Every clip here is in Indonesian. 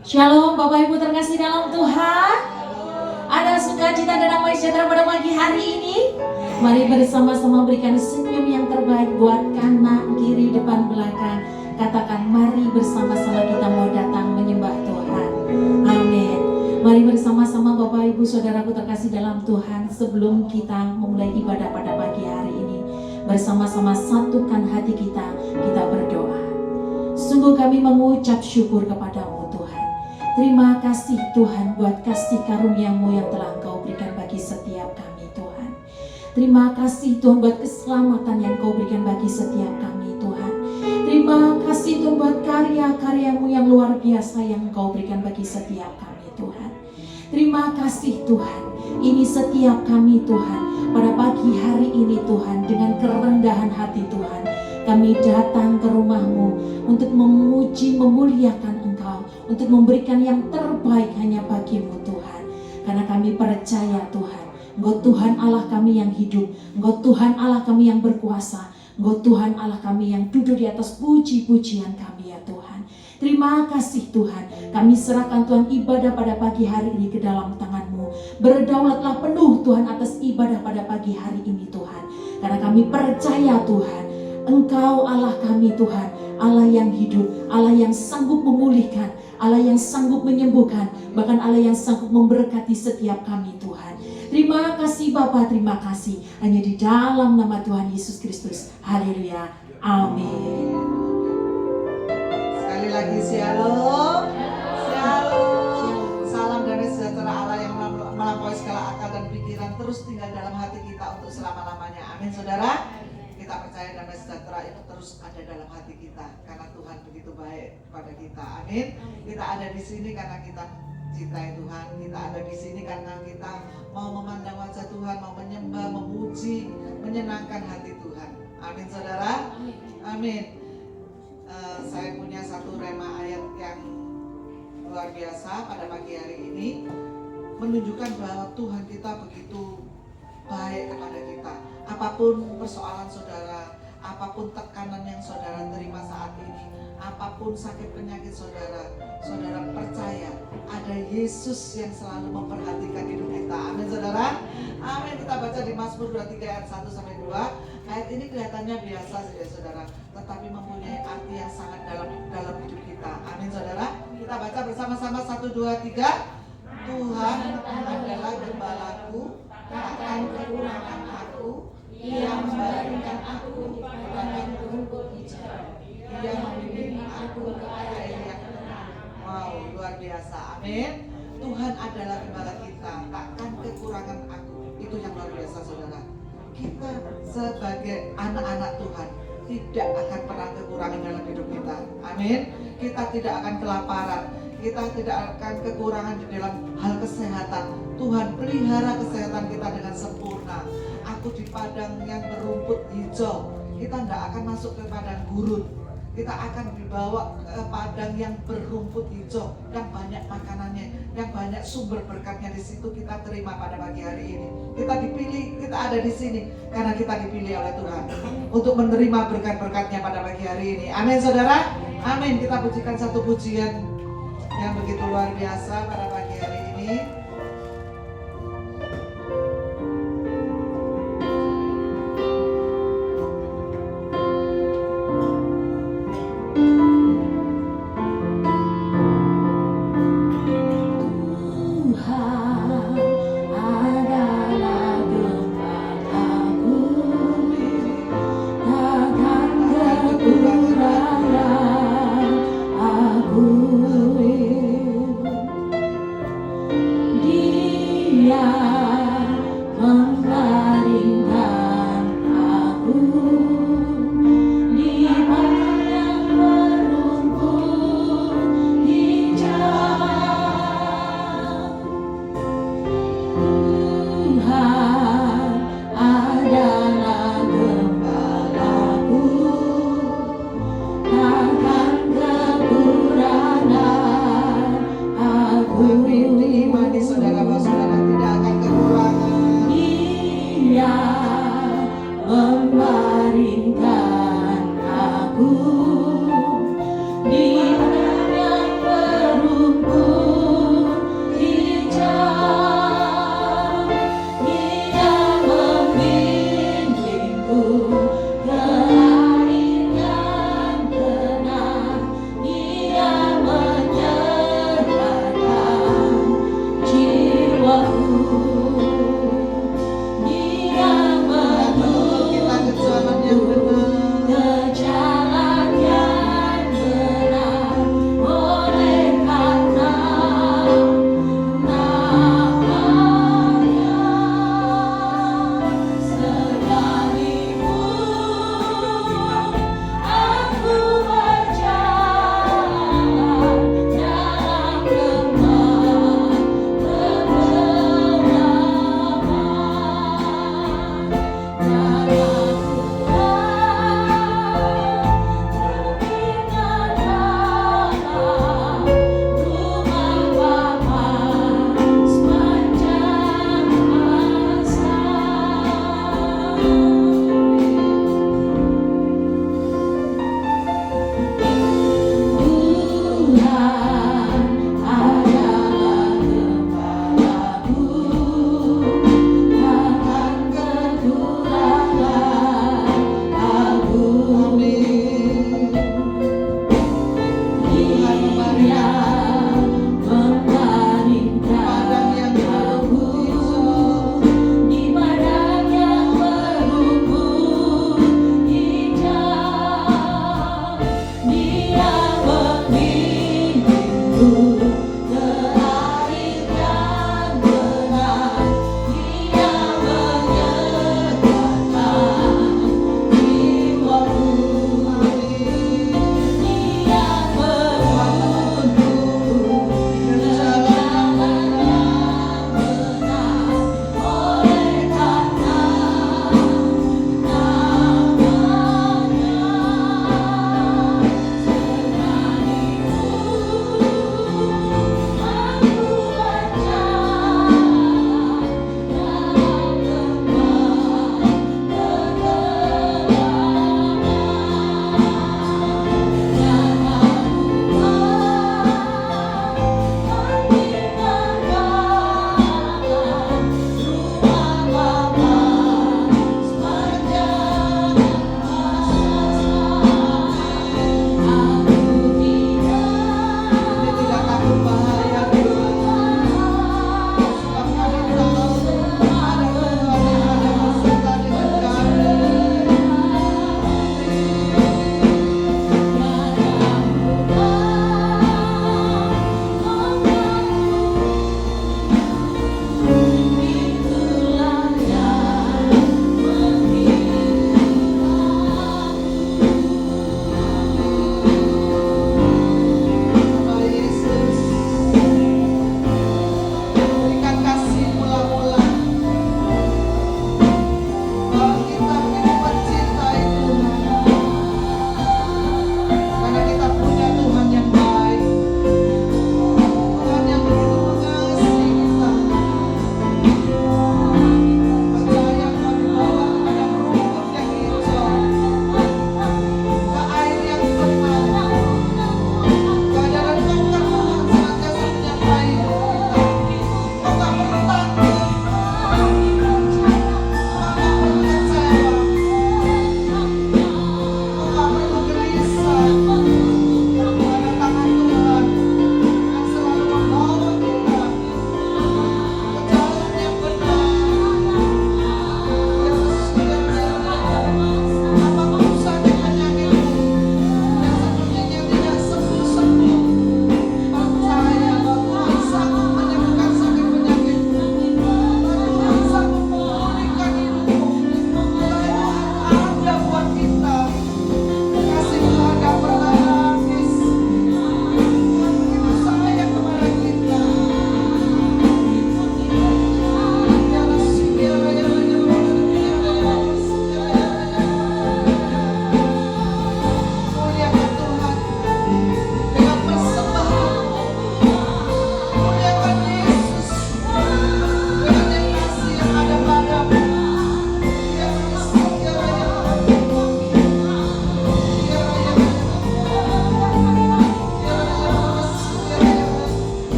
Shalom Bapak Ibu terkasih dalam Tuhan. Ada sukacita dan damai sejahtera pada pagi hari ini. Mari bersama-sama berikan senyum yang terbaik buat kanan, kiri, depan, belakang. Katakan mari bersama-sama kita mau datang menyembah Tuhan. Amin. Mari bersama-sama Bapak Ibu Saudaraku terkasih dalam Tuhan. Sebelum kita memulai ibadah pada pagi hari ini, bersama-sama satukan hati kita berdoa. Sungguh kami mengucap syukur kepadamu Tuhan. Terima kasih Tuhan buat kasih karunia-Mu yang telah Engkau berikan bagi setiap kami Tuhan. Terima kasih Tuhan buat keselamatan yang Engkau berikan bagi setiap kami Tuhan. Terima kasih Tuhan buat karya-karya-Mu yang luar biasa yang Engkau berikan bagi setiap kami Tuhan. Terima kasih Tuhan. Ini setiap kami Tuhan pada pagi hari ini Tuhan, dengan kerendahan hati Tuhan, kami datang ke rumah-Mu untuk memuji, memuliakan Engkau, untuk memberikan yang terbaik hanya bagi-Mu Tuhan. Karena kami percaya Tuhan, Engkau Tuhan Allah kami yang hidup, Engkau Tuhan Allah kami yang berkuasa, Engkau Tuhan Allah kami yang duduk di atas puji-pujian kami ya Tuhan. Terima kasih Tuhan, kami serahkan Tuhan ibadah pada pagi hari ini ke dalam tangan-Mu. Berdaulatlah penuh Tuhan atas ibadah pada pagi hari ini Tuhan. Karena kami percaya Tuhan, Engkau Allah kami Tuhan, Allah yang hidup, Allah yang sanggup memulihkan, Allah yang sanggup menyembuhkan, bahkan Allah yang sanggup memberkati setiap kami Tuhan. Terima kasih Bapa, terima kasih. Hanya di dalam nama Tuhan Yesus Kristus. Haleluya. Amin. Sekali lagi shalom. Shalom. Salam damai sejahtera Allah yang melampaui segala akal dan pikiran terus tinggal dalam hati kita untuk selama-lamanya. Amin saudara. Kita percaya damai sejahtera itu terus ada dalam hati kita karena Tuhan begitu baik pada kita. Amin. Kita ada di sini karena kita mencintai Tuhan. Kita ada di sini karena kita mau memandang wajah Tuhan, mau menyembah, memuji, menyenangkan hati Tuhan. Amin saudara. Amin. Saya punya satu rema ayat yang luar biasa pada pagi hari ini, menunjukkan bahwa Tuhan kita begitu baik kepada kita. Apapun persoalan saudara, apapun tekanan yang saudara terima saat ini, apapun sakit penyakit saudara, saudara percaya ada Yesus yang selalu memperhatikan hidup kita. Amin saudara. Amin. Kita baca di Mazmur 23 ayat 1 sampai 2. Ayat ini kelihatannya biasa saja saudara, tetapi mempunyai arti yang sangat dalam hidup kita. Amin saudara. Kita baca bersama-sama 1, 2, 3. Tuhan adalah gembalaku, takkan kekurangan aku. Ia membaringkan aku di padang rumput hijau. Ia membimbing aku ke air yang tenang. Wow, luar biasa. Amin. Tuhan adalah gembala kita, takkan kekurangan aku. Itu yang luar biasa saudara. Kita sebagai anak-anak Tuhan tidak akan pernah kekurangan dalam hidup kita. Amin. Kita tidak akan kelaparan. Kita tidak akan kekurangan di dalam hal kesehatan. Tuhan pelihara kesehatan kita dengan sempurna. Aku di padang yang berumput hijau. Kita tidak akan masuk ke padang gurun. Kita akan dibawa ke padang yang berumput hijau, yang banyak makanannya, yang banyak sumber berkatnya. Di situ kita terima pada pagi hari ini. Kita dipilih, kita ada di sini karena kita dipilih oleh Tuhan untuk menerima berkat-berkatnya pada pagi hari ini. Amin saudara. Amin. Kita pujikan satu pujian yang begitu luar biasa pada pagi hari ini.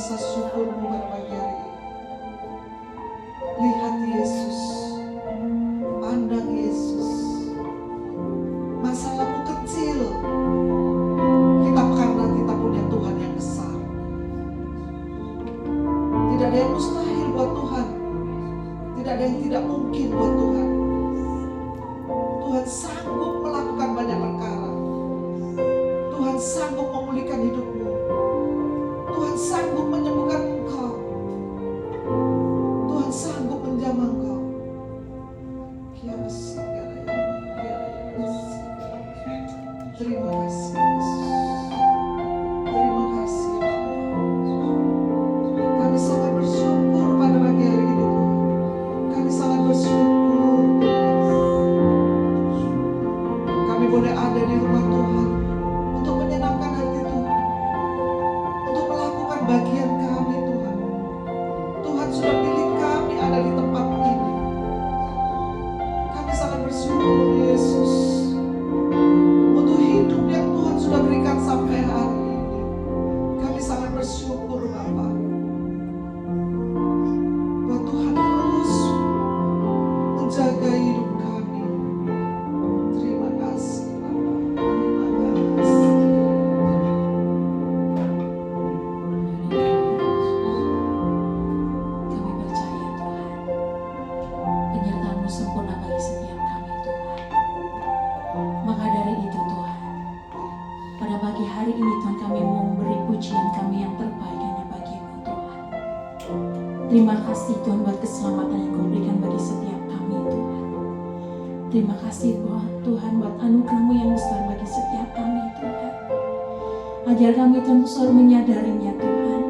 rasa syukur-Mu pada pagi hari ini. Lihat Yesus, pandang Yesus. Masalahmu kecil, karena kita punya Tuhan yang besar. Tidak ada yang mustahil buat Tuhan. Tidak ada yang tidak mungkin buat Tuhan. Tuhan sanggup melakukan banyak perkara. Tuhan sanggup memulihkan hidupmu. Tuhan sanggup menyembuhkan engkau. Tuhan sanggup menjamah engkau. Terima kasih Yesus. Terima kasih Bapa. Kami sangat bersyukur pada pagi hari ini Tuhan. Kami sangat bersyukur Tuhan. Kami boleh ada di rumah Tuhan untuk menyenangkan hati Tuhan, untuk melakukan bagian kami Tuhan. Tuhan sudah pilih kami ada di tempat ini. Kami sangat bersyukur Yesus untuk hidup yang Tuhan sudah berikan sampai hari ini. Kami sangat bersyukur Bapa, bahwa Tuhan terus menjaga hidup kami. Terima kasih Bapa. Terima kasih. Kami percaya Tuhan, penyertaan-Mu sempurna bagi setiap kami Tuhan. Maka dari itu Tuhan, pada pagi hari ini Tuhan, kami mau memberi pujian kami yang terbaik hanya bagi-Mu Tuhan. Terima kasih Tuhan buat keselamatan yang Kau berikan bagi setiap kami Tuhan. Terima kasih Tuhan buat anugerah-Mu yang besar bagi setiap kami Tuhan. Ajar kami Tuhan untuk selalu menyadarinya Tuhan.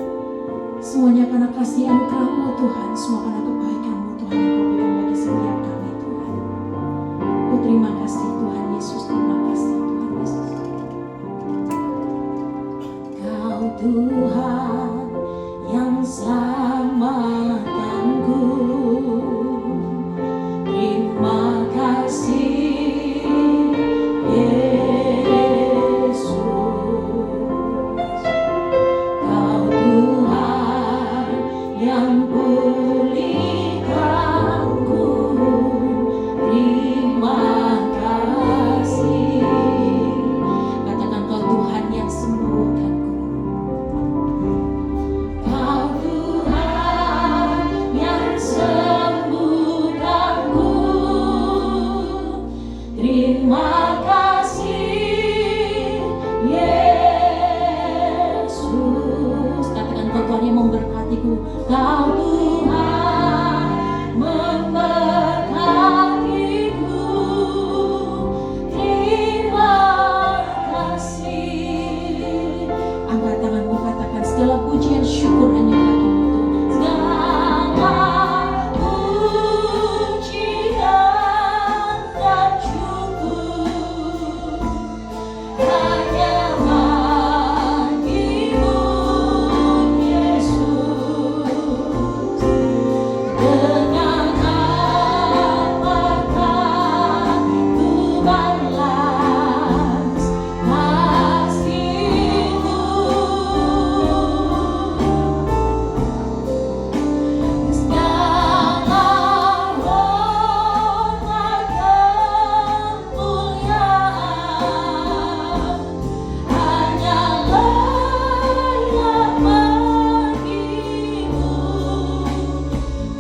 Semuanya karena kasih anugerah-Mu Tuhan, semua karena kebaikan-Mu Tuhan yang Kau berikan bagi setiap kami Tuhan. Oh terima kasih Tuhan Yesus, terima kasih Tuhan Yesus. Kau Tuhan yang selamatkanku. Terima kasih Yesus. Kau Tuhan yang pulihkanku. Terima kasih. Katakan Kau Tuhan yang sembuhkanku. Kau Tuhan yang sembuhkanku. Terima kasih Yesus. Katakan Kau Tuhan yang memberkatiku. Kau Tuhan memberkatiku. Terima kasih. Angkat tanganmu, katakan segala pujian syukur hanya bagi-Mu Tuhan. Segala pujian dan syukur hanya bagi-Mu Yesus. Dengan apakah ku balas kasih-Mu? Segala hormat kemuliaan hanyalah yang bagi-Mu.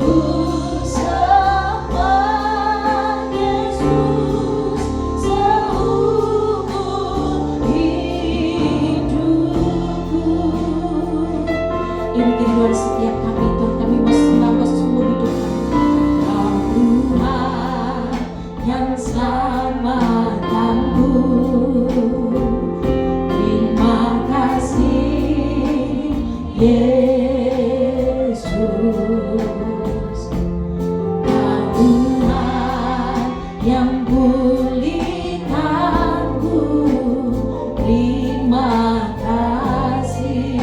Ku sembah Yesus seumur hidupku. Ini kerinduan setiap kami Tuhan, kami mau sembah Kau seumur hidup kami. Kau Tuhan yang selamatkanku. Terima kasih Yesus. Kau Tuhan yang pulihkanku. Terima kasih.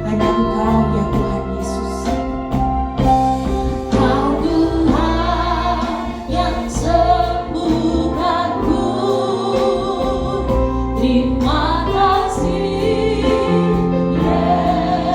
Hanya Engkau ya Tuhan Yesus. Kau Tuhan yang sembuhkanku. Terima kasih Yesus.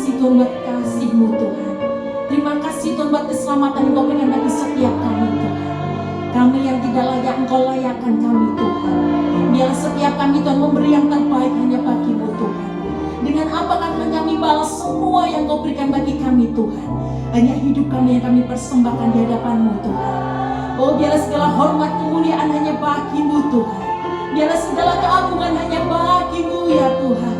kasih Tuhan buat kasih-Mu Tuhan. Terima kasih Tuhan buat keselamatan Engkau berikan bagi setiap kami Tuhan. Kami yang tidak layak Engkau layakkan kami Tuhan. Biarlah setiap kami Tuhan memberi yang terbaik hanya bagi-Mu Tuhan. Dengan apa akan kami balas semua yang Kau berikan bagi kami Tuhan. Hanya hidup kami yang kami persembahkan di hadapan-Mu Tuhan. Oh biarlah segala hormat kemuliaan hanya bagi-Mu Tuhan. Biarlah segala keagungan hanya bagi-Mu ya Tuhan.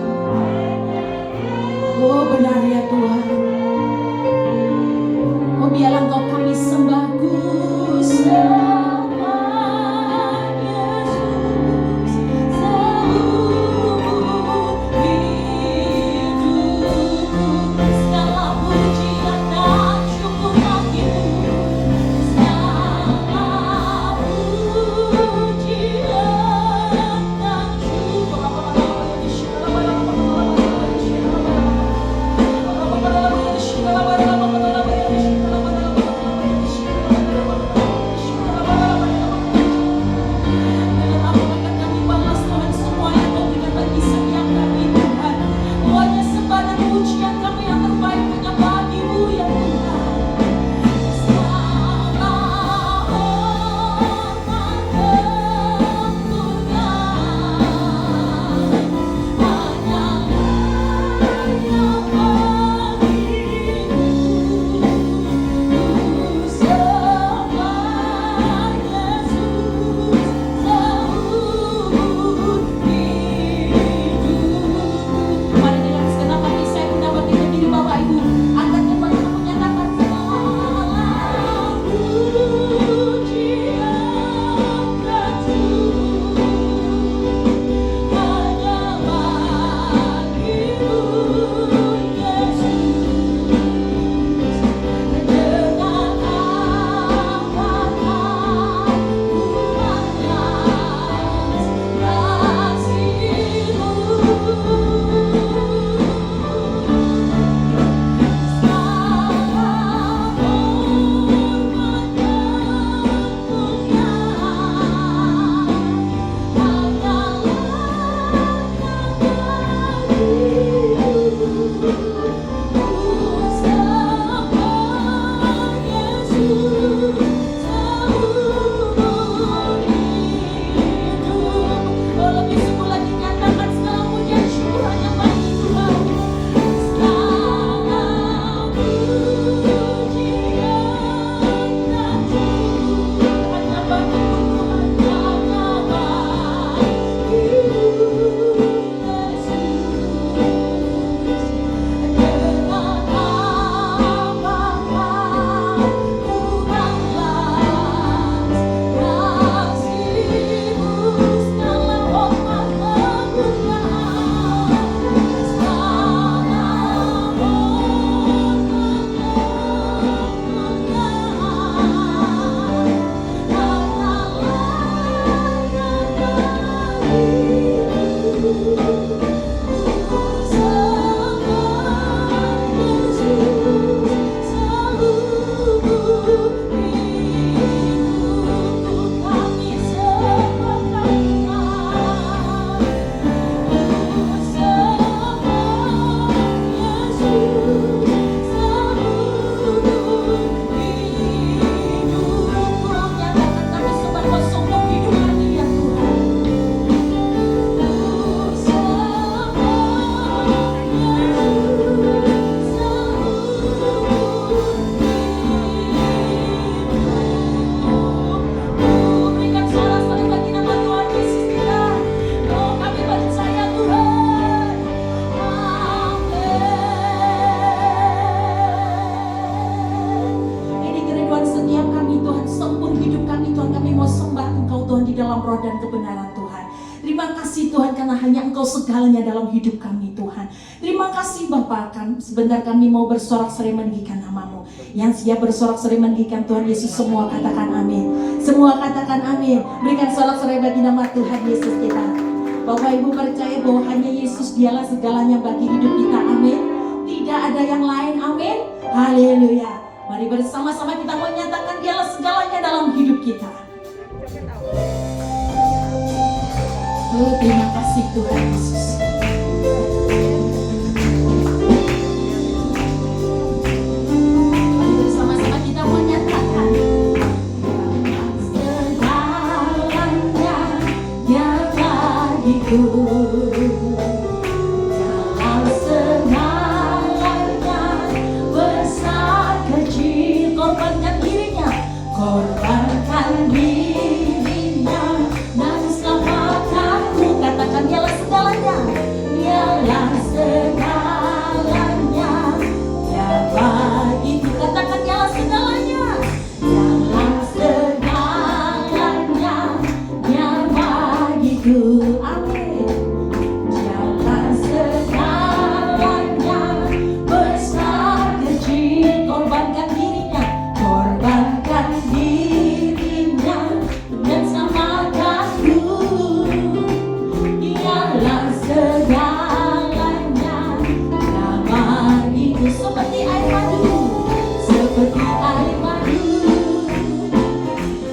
Oh benar ya Tuhan. Oh biarlah Engkau kami sembah Gusti. Segalanya dalam hidup kami Tuhan. Terima kasih Bapa, sebentar kami mau bersorak-sorai meninggikan nama-Mu. Yang siap bersorak-sorai meninggikan Tuhan Yesus, semua katakan amin. Semua katakan amin. Berikan sorak-sorai bagi nama Tuhan Yesus kita. Bapak Ibu percaya bahwa hanya Yesus dialah segalanya bagi hidup kita, amin. Tidak ada yang lain, amin. Haleluya. Mari bersama-sama kita menyatakan dialah segalanya dalam hidup kita. Oh, terima kasih Tuhan Yesus. korbankan dirinya dan selamatkanku. Katakan dialah segalanya, dialah segalanya, dia bagiku. Katakan dialah segalanya, dialah segalanya, dia bagiku. Amin. Dialah segalanya, besar kecil, korbankan dirinya dan selamatkanku. Dialah segalanya, dia bagiku. Seperti air madu, seperti air madu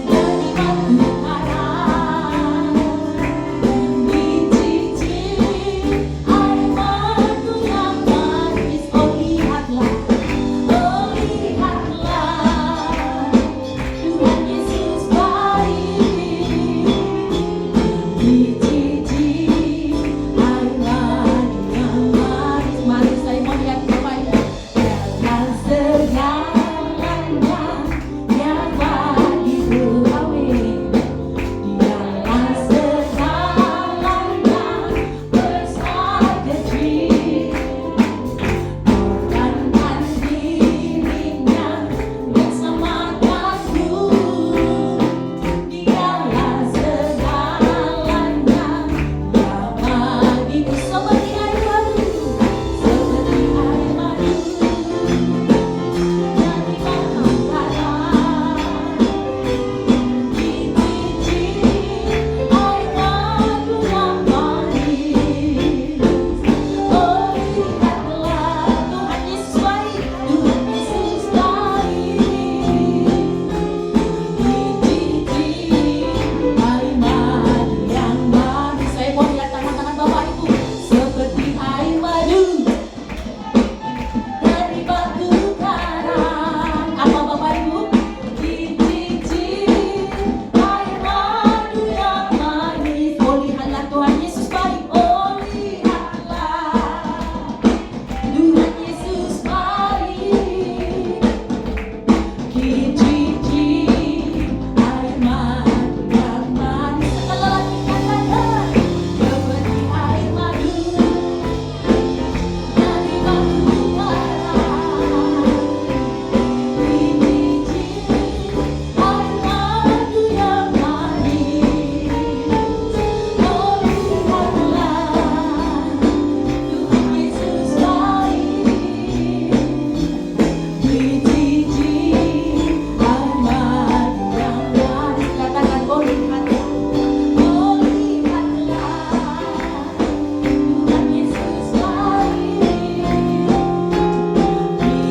dari batu karang, dicicip air madu yang manis. Oh lihatlah, oh lihatlah, Tuhan Yesus baik. Dicicip air madu yang manis. Mari saya mau lihat Bapak Ibu. Dialah segalanya, dia bagiku. Amin. Dialah segalanya, besar kecil, korbankan dirinya dan selamatkanku. Dialah segalanya, dia bagiku. Seperti air madu, seperti air madu dari batu karang, dicicip air madu yang manis. Oh lihatlah, Tuhan Yesus baik, Tuhan Yesus baik. Dicicip air madu yang manis. Saya mau lihat tangan-tangan Bapak Ibu. Seperti air madu dari batu karang. Apa Bapak Ibu? Dicicip air madu yang manis. Oh lihatlah, Tuhan Yesus baik. Oh lihatlah, Tuhan Yesus baik. Dicicip air madu yang manis. Sekali lagi katakan, seperti air madu dari batu karang, dicicip air madu yang manis. Oh lihatlah, Tuhan Yesus baik. Dicicip air madu yang manis. Katakan, oh lihatlah, oh lihatlah, Tuhan Yesus baik.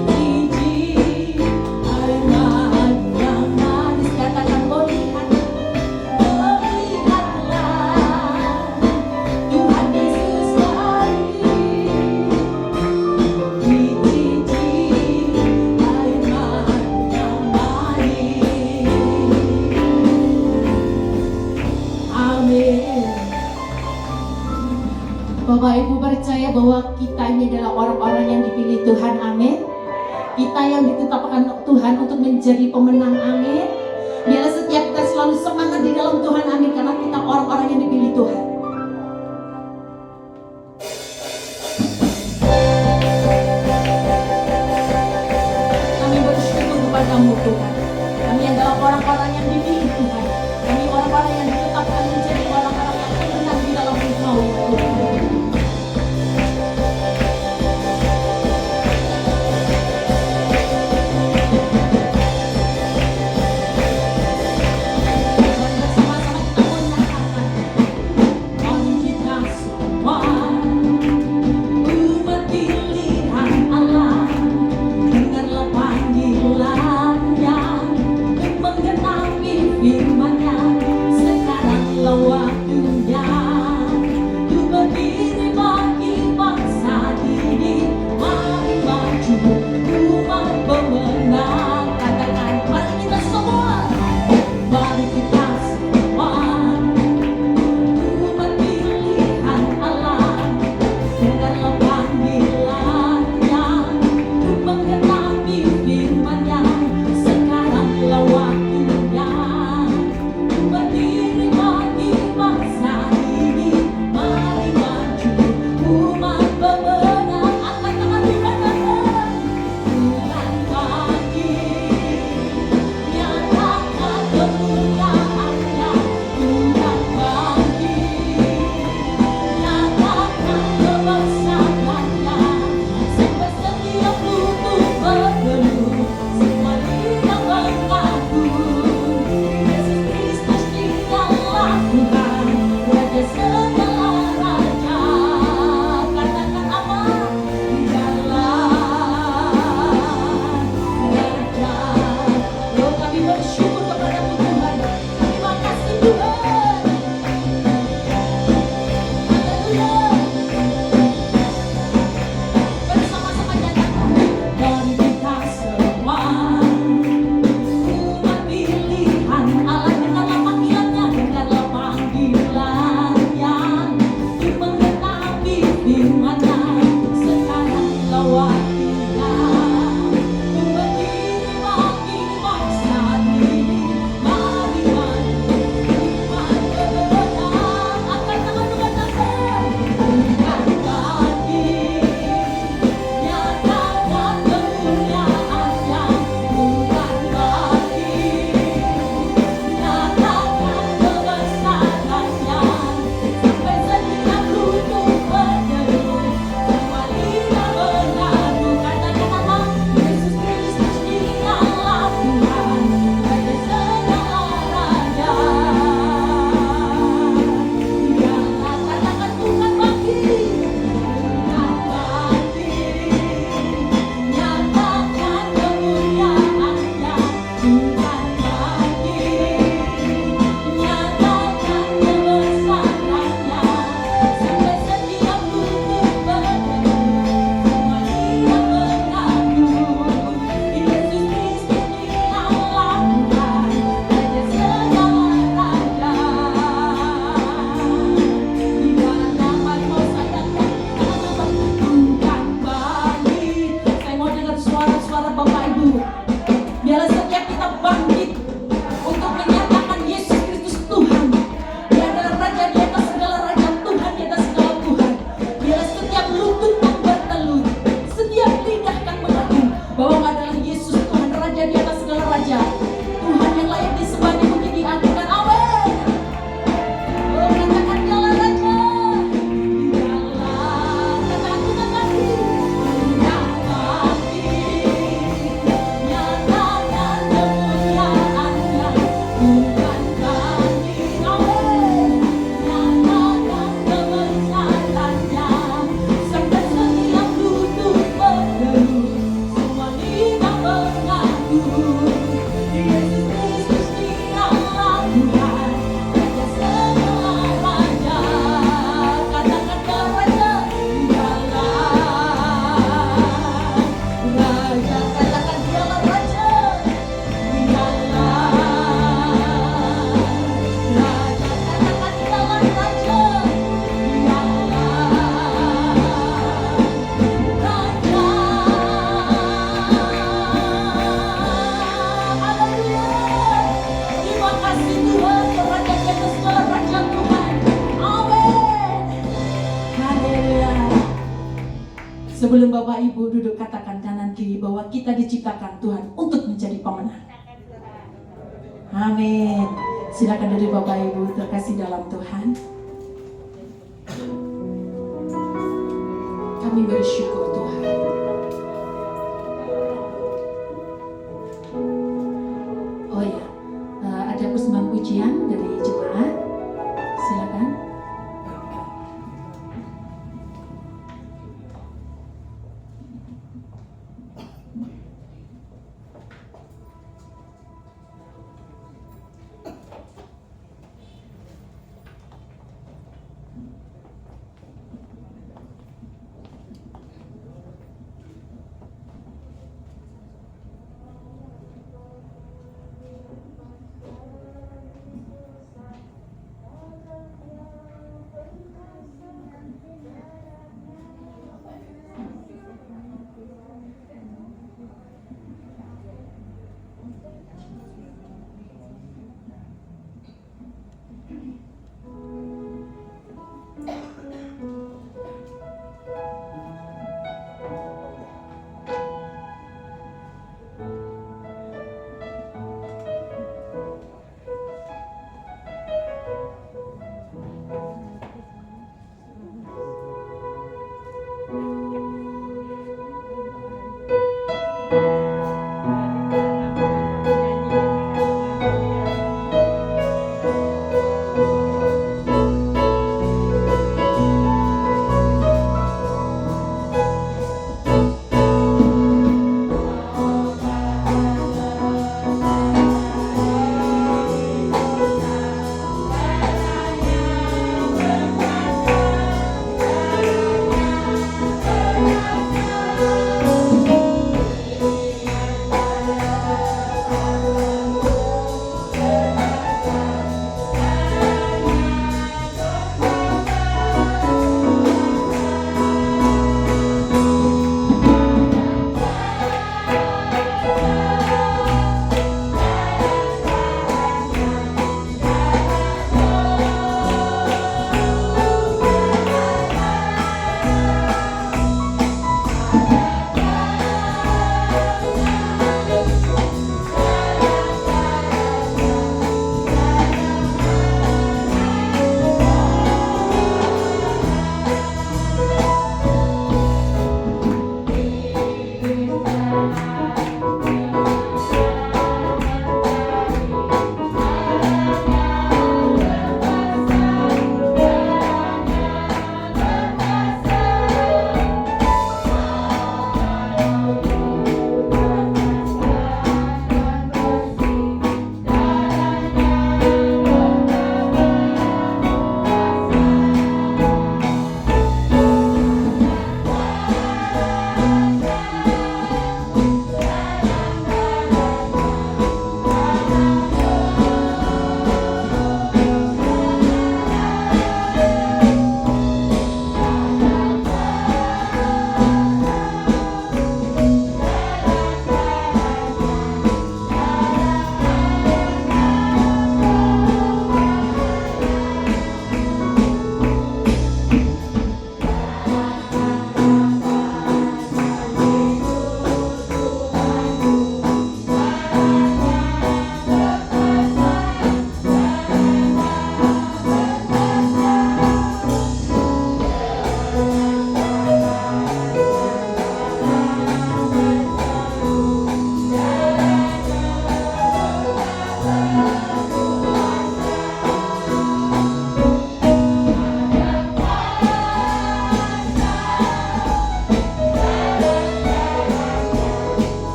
Dicicip air madu yang manis. Katakan, oh lihatlah, Tuhan Yesus baik. Dicicip air madu yang manis. Amin. Bapak Ibu percaya bahwa kita ini adalah orang-orang yang dipilih Tuhan. Amin. Kita yang ditetapkan Tuhan untuk menjadi pemenang. Amin. Biarlah setiap kita selalu semangat di dalam Tuhan. Amin. Karena kita orang-orang yang dipilih Tuhan. Kami bersyukur kepadamu Tuhan. Kami adalah orang-orang yang dipilih Tuhan. Kami orang-orang yang ditetapkan menjadi orang-orang yang pemenang di dalam Engkau ya Tuhan. Dan bersama-sama kita menyatakan, mari kita semua umat pilihan Allah, dengarlah panggilannya. Sebelum Bapak Ibu duduk, katakan kanan kiri bahwa kita diciptakan Tuhan untuk menjadi pemenang. Amin. Silakan duduk Bapak Ibu terkasih dalam Tuhan. Kami bersyukur Tuhan. Oh ya, ada persembahan pujian dari jemaat. Silakan.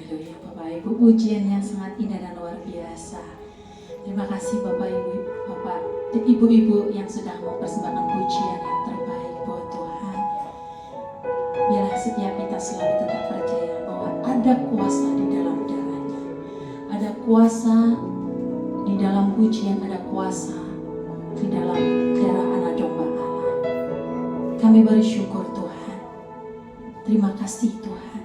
Haleluya Bapak Ibu, pujian yang sangat indah dan luar biasa. Terima kasih Bapak Ibu, Bapak dan Ibu-ibu yang sudah mempersembahkan pujian yang terbaik buat Tuhan. Biarlah setiap kita selalu tetap percaya bahwa ada kuasa di dalam darahnya. Ada kuasa di dalam pujian, ada kuasa di dalam darah anak domba Allah. Kami bersyukur Tuhan. Terima kasih Tuhan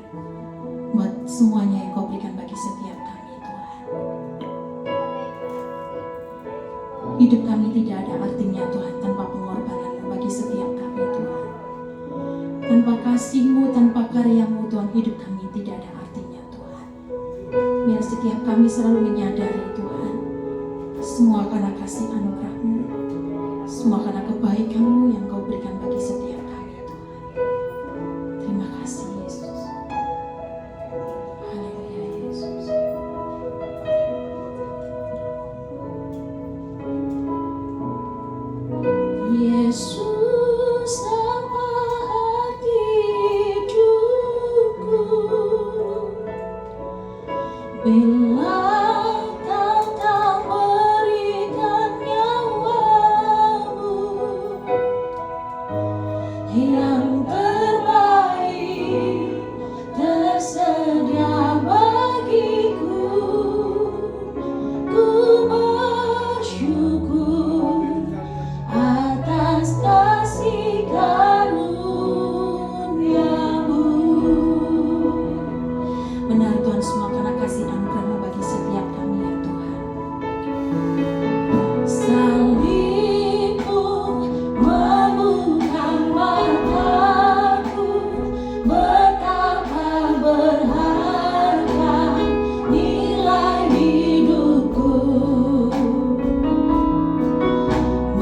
buat semuanya yang Kau berikan bagi setiap kami Tuhan. Hidup kami tidak ada artinya Tuhan tanpa pengorbanan-Mu bagi setiap kami Tuhan. Tanpa kasih-Mu, tanpa karya-Mu Tuhan, hidup kami tidak ada artinya Tuhan. Biar setiap kami selalu menyadari Tuhan, semua karena kasih anugerah-Mu, semua karena kebaikan-Mu yang Kau berikan bagi setiap kami Tuhan. Terima kasih Yesus. Haleluya Yesus. Yesus apa hati hidupku, bila Kau tak berikan nyawa-Mu yang terbaik tersedia bagiku. Ku bersyukur atas kasih karunia-Mu. Benar Tuhan, semua karena kasih anugerah-Mu bagi setiap kami ya Tuhan. Salib-Mu membuka mataku, betapa berharga nilai hidupku.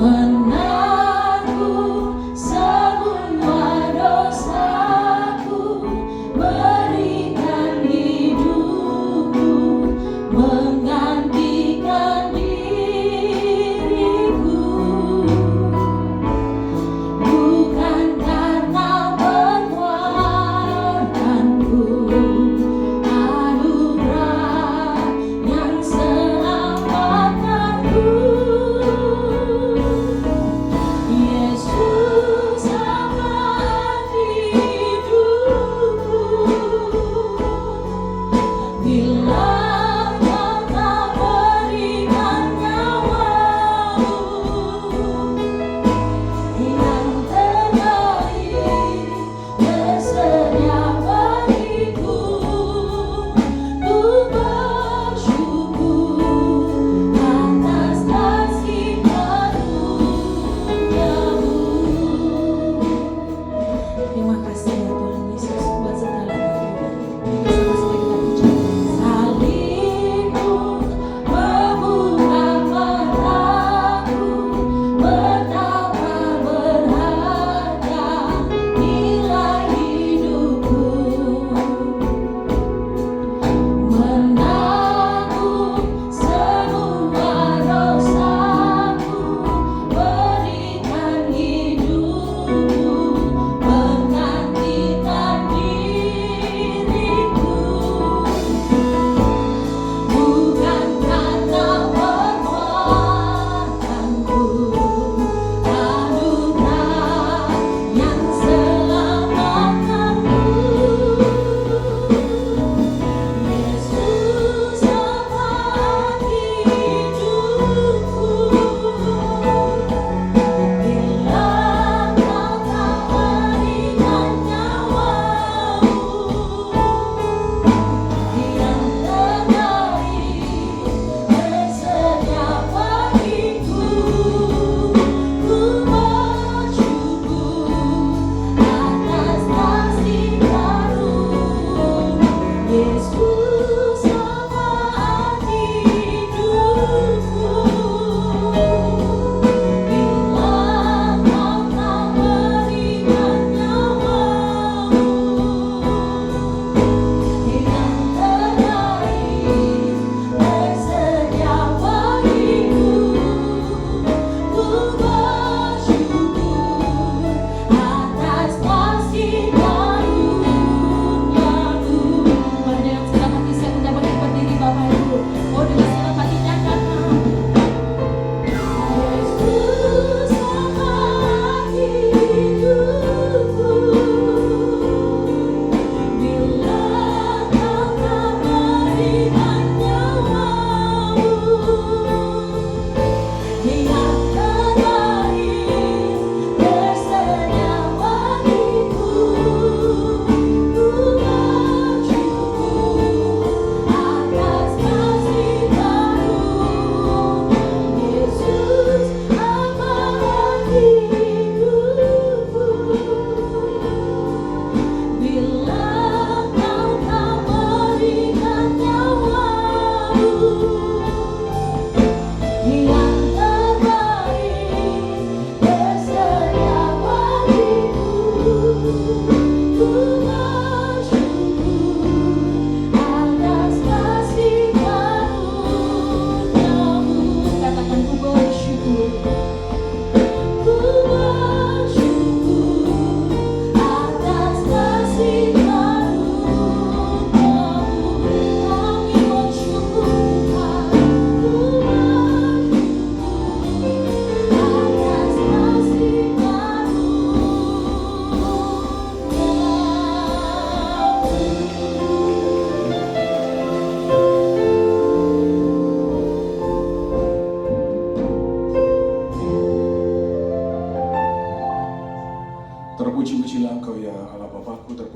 Menanggung semua dosaku, berikan hidupku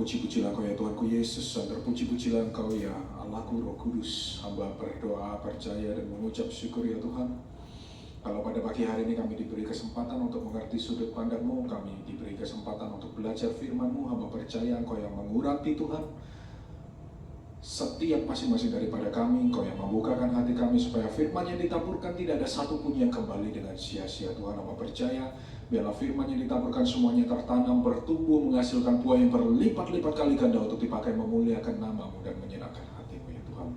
terpuji-pujilah Engkau ya Tuhanku Yesus, dan terpuji-pujilah Engkau ya Allahku Roh Kudus. Hamba berdoa, percaya dan mengucap syukur ya Tuhan. Kalau pada pagi hari ini kami diberi kesempatan untuk mengerti sudut pandang-Mu, kami diberi kesempatan untuk belajar firman-Mu, hamba percaya Engkau yang mengurapi Tuhan setiap masing-masing daripada kami. Engkau yang membukakan hati kami supaya firman yang ditaburkan tidak ada satupun yang kembali dengan sia-sia. Tuhan, hamba percaya biarlah firman yang ditaburkan semuanya tertanam, bertumbuh, menghasilkan buah yang berlipat-lipat kali ganda untuk dipakai memuliakan nama-Mu dan menyenangkan hati-Mu ya Tuhan.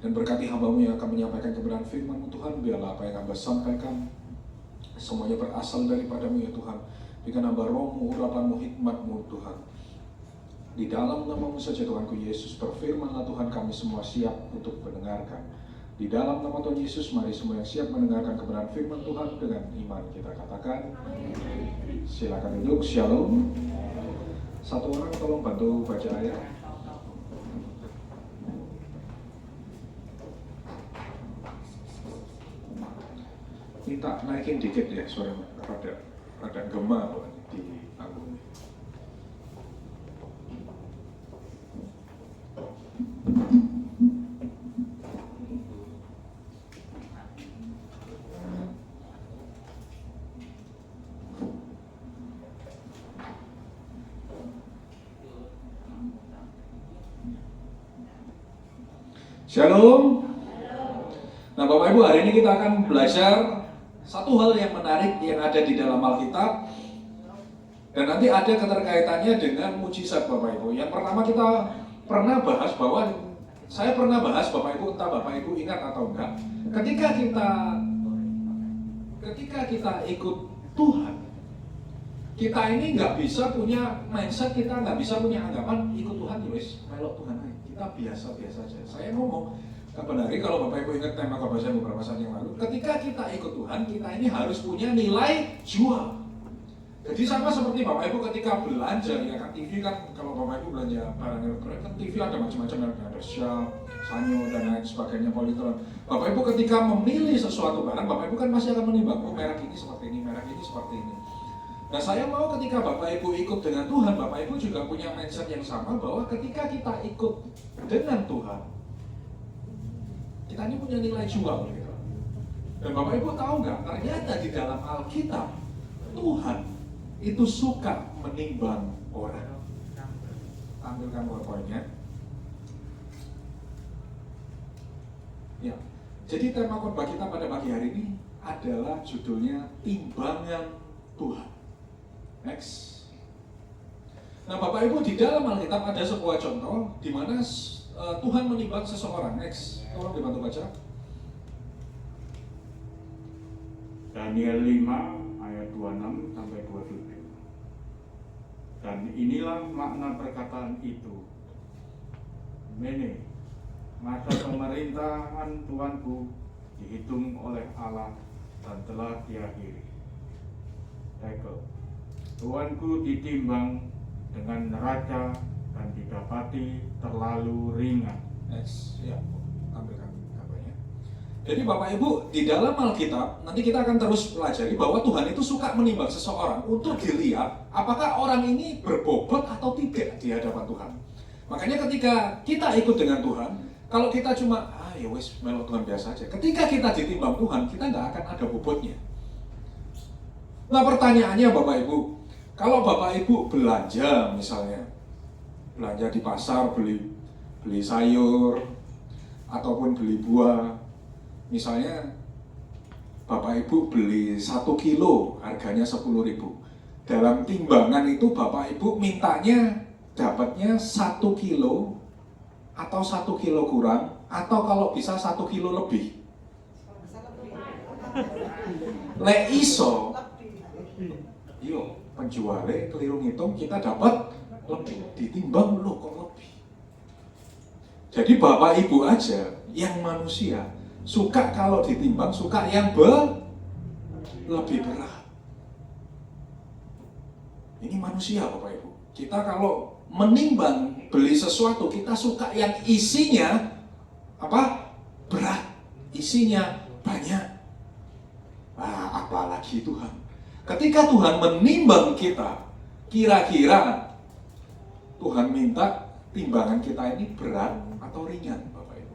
Dan berkati hamba-Mu yang akan menyampaikan kebenaran firman-Mu Tuhan, biarlah apa yang hamba sampaikan semuanya berasal daripada-Mu ya Tuhan. Berikan hamba roh-Mu, urapan-Mu, hikmat-Mu Tuhan. Di dalam nama-Mu saja Tuhanku Yesus, berfirmanlah Tuhan, kami semua siap untuk mendengarkan. Di dalam nama Tuhan Yesus, mari semua yang siap mendengarkan kebenaran firman Tuhan dengan iman kita katakan. Silakan duduk, shalom. Satu orang tolong bantu baca ayat. Minta naikin dikit ya, suara rada gema di panggung. Shalom. Nah Bapak Ibu, hari ini kita akan belajar satu hal yang menarik yang ada di dalam Alkitab. Dan nanti ada keterkaitannya dengan mujizat Bapak Ibu. Yang pertama kita pernah bahas bahwa, saya pernah bahas Bapak Ibu, entah Bapak Ibu ingat atau enggak, ketika kita ikut Tuhan, kita ini nggak bisa punya mindset, kita nggak bisa punya anggapan ikut Tuhan wis melok Tuhan aja. Kita biasa-biasa saja. Saya ngomong kapan hari, kalau Bapak Ibu ingat tema khotbah saya beberapa saat yang lalu, ketika kita ikut Tuhan, kita ini harus punya nilai jual. Jadi sama seperti Bapak Ibu ketika belanja, ya kan, TV kan, kalau Bapak Ibu belanja barang elektronik kan TV ada macam-macam, ada Sharp, Sanyo dan lain sebagainya, Polytron. Bapak Ibu ketika memilih sesuatu barang, Bapak Ibu kan masih akan menimbang, oh merek ini seperti ini, merek ini seperti ini. Nah saya mau ketika Bapak Ibu ikut dengan Tuhan, Bapak Ibu juga punya mindset yang sama bahwa ketika kita ikut dengan Tuhan, kita ini punya nilai jual gitu. Dan Bapak Ibu tahu nggak, ternyata di dalam Alkitab Tuhan itu suka menimbang orang. Tampilkan PowerPoint-nya. Ya, jadi tema khotbah kita pada pagi hari ini adalah judulnya Timbangan Tuhan. Next. Nah Bapak Ibu, di dalam Alkitab ada sebuah contoh di mana Tuhan menimbang seseorang. Next, tolong dibantu baca. Daniel 5 ayat 26 sampai 27. Dan inilah makna perkataan itu. Mene, masa pemerintahan Tuanku dihitung oleh Allah dan telah diakhiri. Tekel, Tuanku ditimbang dengan neraca dan didapati terlalu ringan. Next, ya, tampilkan gambarnya. Jadi Bapak Ibu, di dalam Alkitab nanti kita akan terus pelajari bahwa Tuhan itu suka menimbang seseorang untuk dilihat apakah orang ini berbobot atau tidak di hadapan Tuhan. Makanya ketika kita ikut dengan Tuhan, kalau kita cuma ya wes melok Tuhan biasa aja. Ketika kita ditimbang Tuhan, kita nggak akan ada bobotnya. Nah pertanyaannya Bapak Ibu, kalau Bapak Ibu belanja misalnya, belanja di pasar, beli sayur ataupun beli buah, misalnya Bapak Ibu beli 1 kilo harganya 10.000. Dalam timbangan itu Bapak Ibu mintanya dapatnya 1 kilo atau 1 kilo kurang, atau kalau bisa 1 kilo lebih. Le iso, yo penjualnya keliru ngitung, kita dapat lebih, ditimbang loh kok lebih. Jadi Bapak Ibu aja yang manusia suka kalau ditimbang, suka yang lebih berat. Ini manusia Bapak Ibu. Kita kalau menimbang beli sesuatu, kita suka yang isinya apa? Berat, isinya banyak. Apalagi Tuhan. Ketika Tuhan menimbang kita, kira-kira Tuhan minta timbangan kita ini berat atau ringan, Bapak Ibu.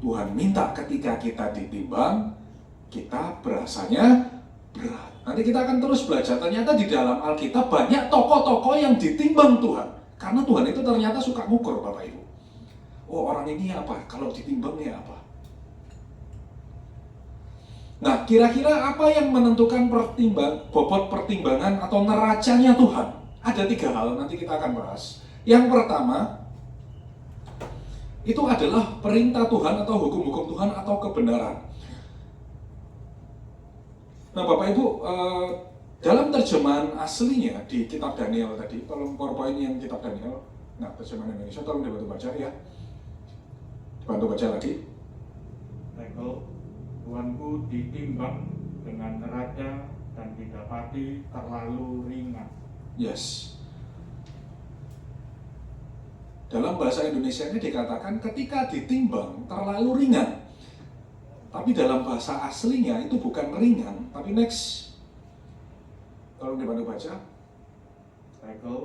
Tuhan minta ketika kita ditimbang, kita berasanya berat. Nanti kita akan terus belajar, ternyata di dalam Alkitab banyak tokoh-tokoh yang ditimbang Tuhan. Karena Tuhan itu ternyata suka ngukur, Bapak Ibu. Oh, orang ini apa? Kalau ditimbangnya apa? Nah, kira-kira apa yang menentukan bobot pertimbangan atau neracanya Tuhan? Ada 3 hal, nanti kita akan bahas. Yang pertama, itu adalah perintah Tuhan atau hukum-hukum Tuhan atau kebenaran. Nah, Bapak Ibu, dalam terjemahan aslinya di kitab Daniel tadi, tolong PowerPoint yang kitab Daniel, nah terjemahan Indonesia tolong dibantu baca ya. Dibantu baca lagi. Tekel, Tuanku ditimbang dengan neraca dan didapati terlalu ringan. Yes. Dalam bahasa Indonesia ini dikatakan ketika ditimbang terlalu ringan. Tapi dalam bahasa aslinya itu bukan ringan, tapi next. Tolong dibantu baca. Tekel,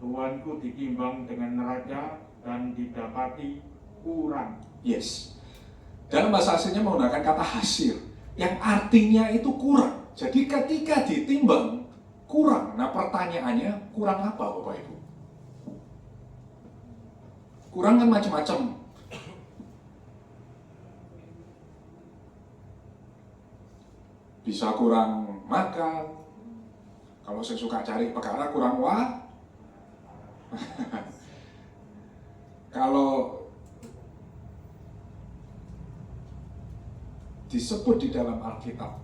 Tuanku ditimbang dengan neraca dan didapati kurang. Yes. Dalam bahasa aslinya menggunakan kata hasir, yang artinya itu kurang. Jadi ketika ditimbang, kurang. Nah pertanyaannya, kurang apa Bapak Ibu? Kurang kan macam-macam. Bisa kurang makan. Kalau saya suka cari perkara kurang Kalau disebut di dalam Alkitab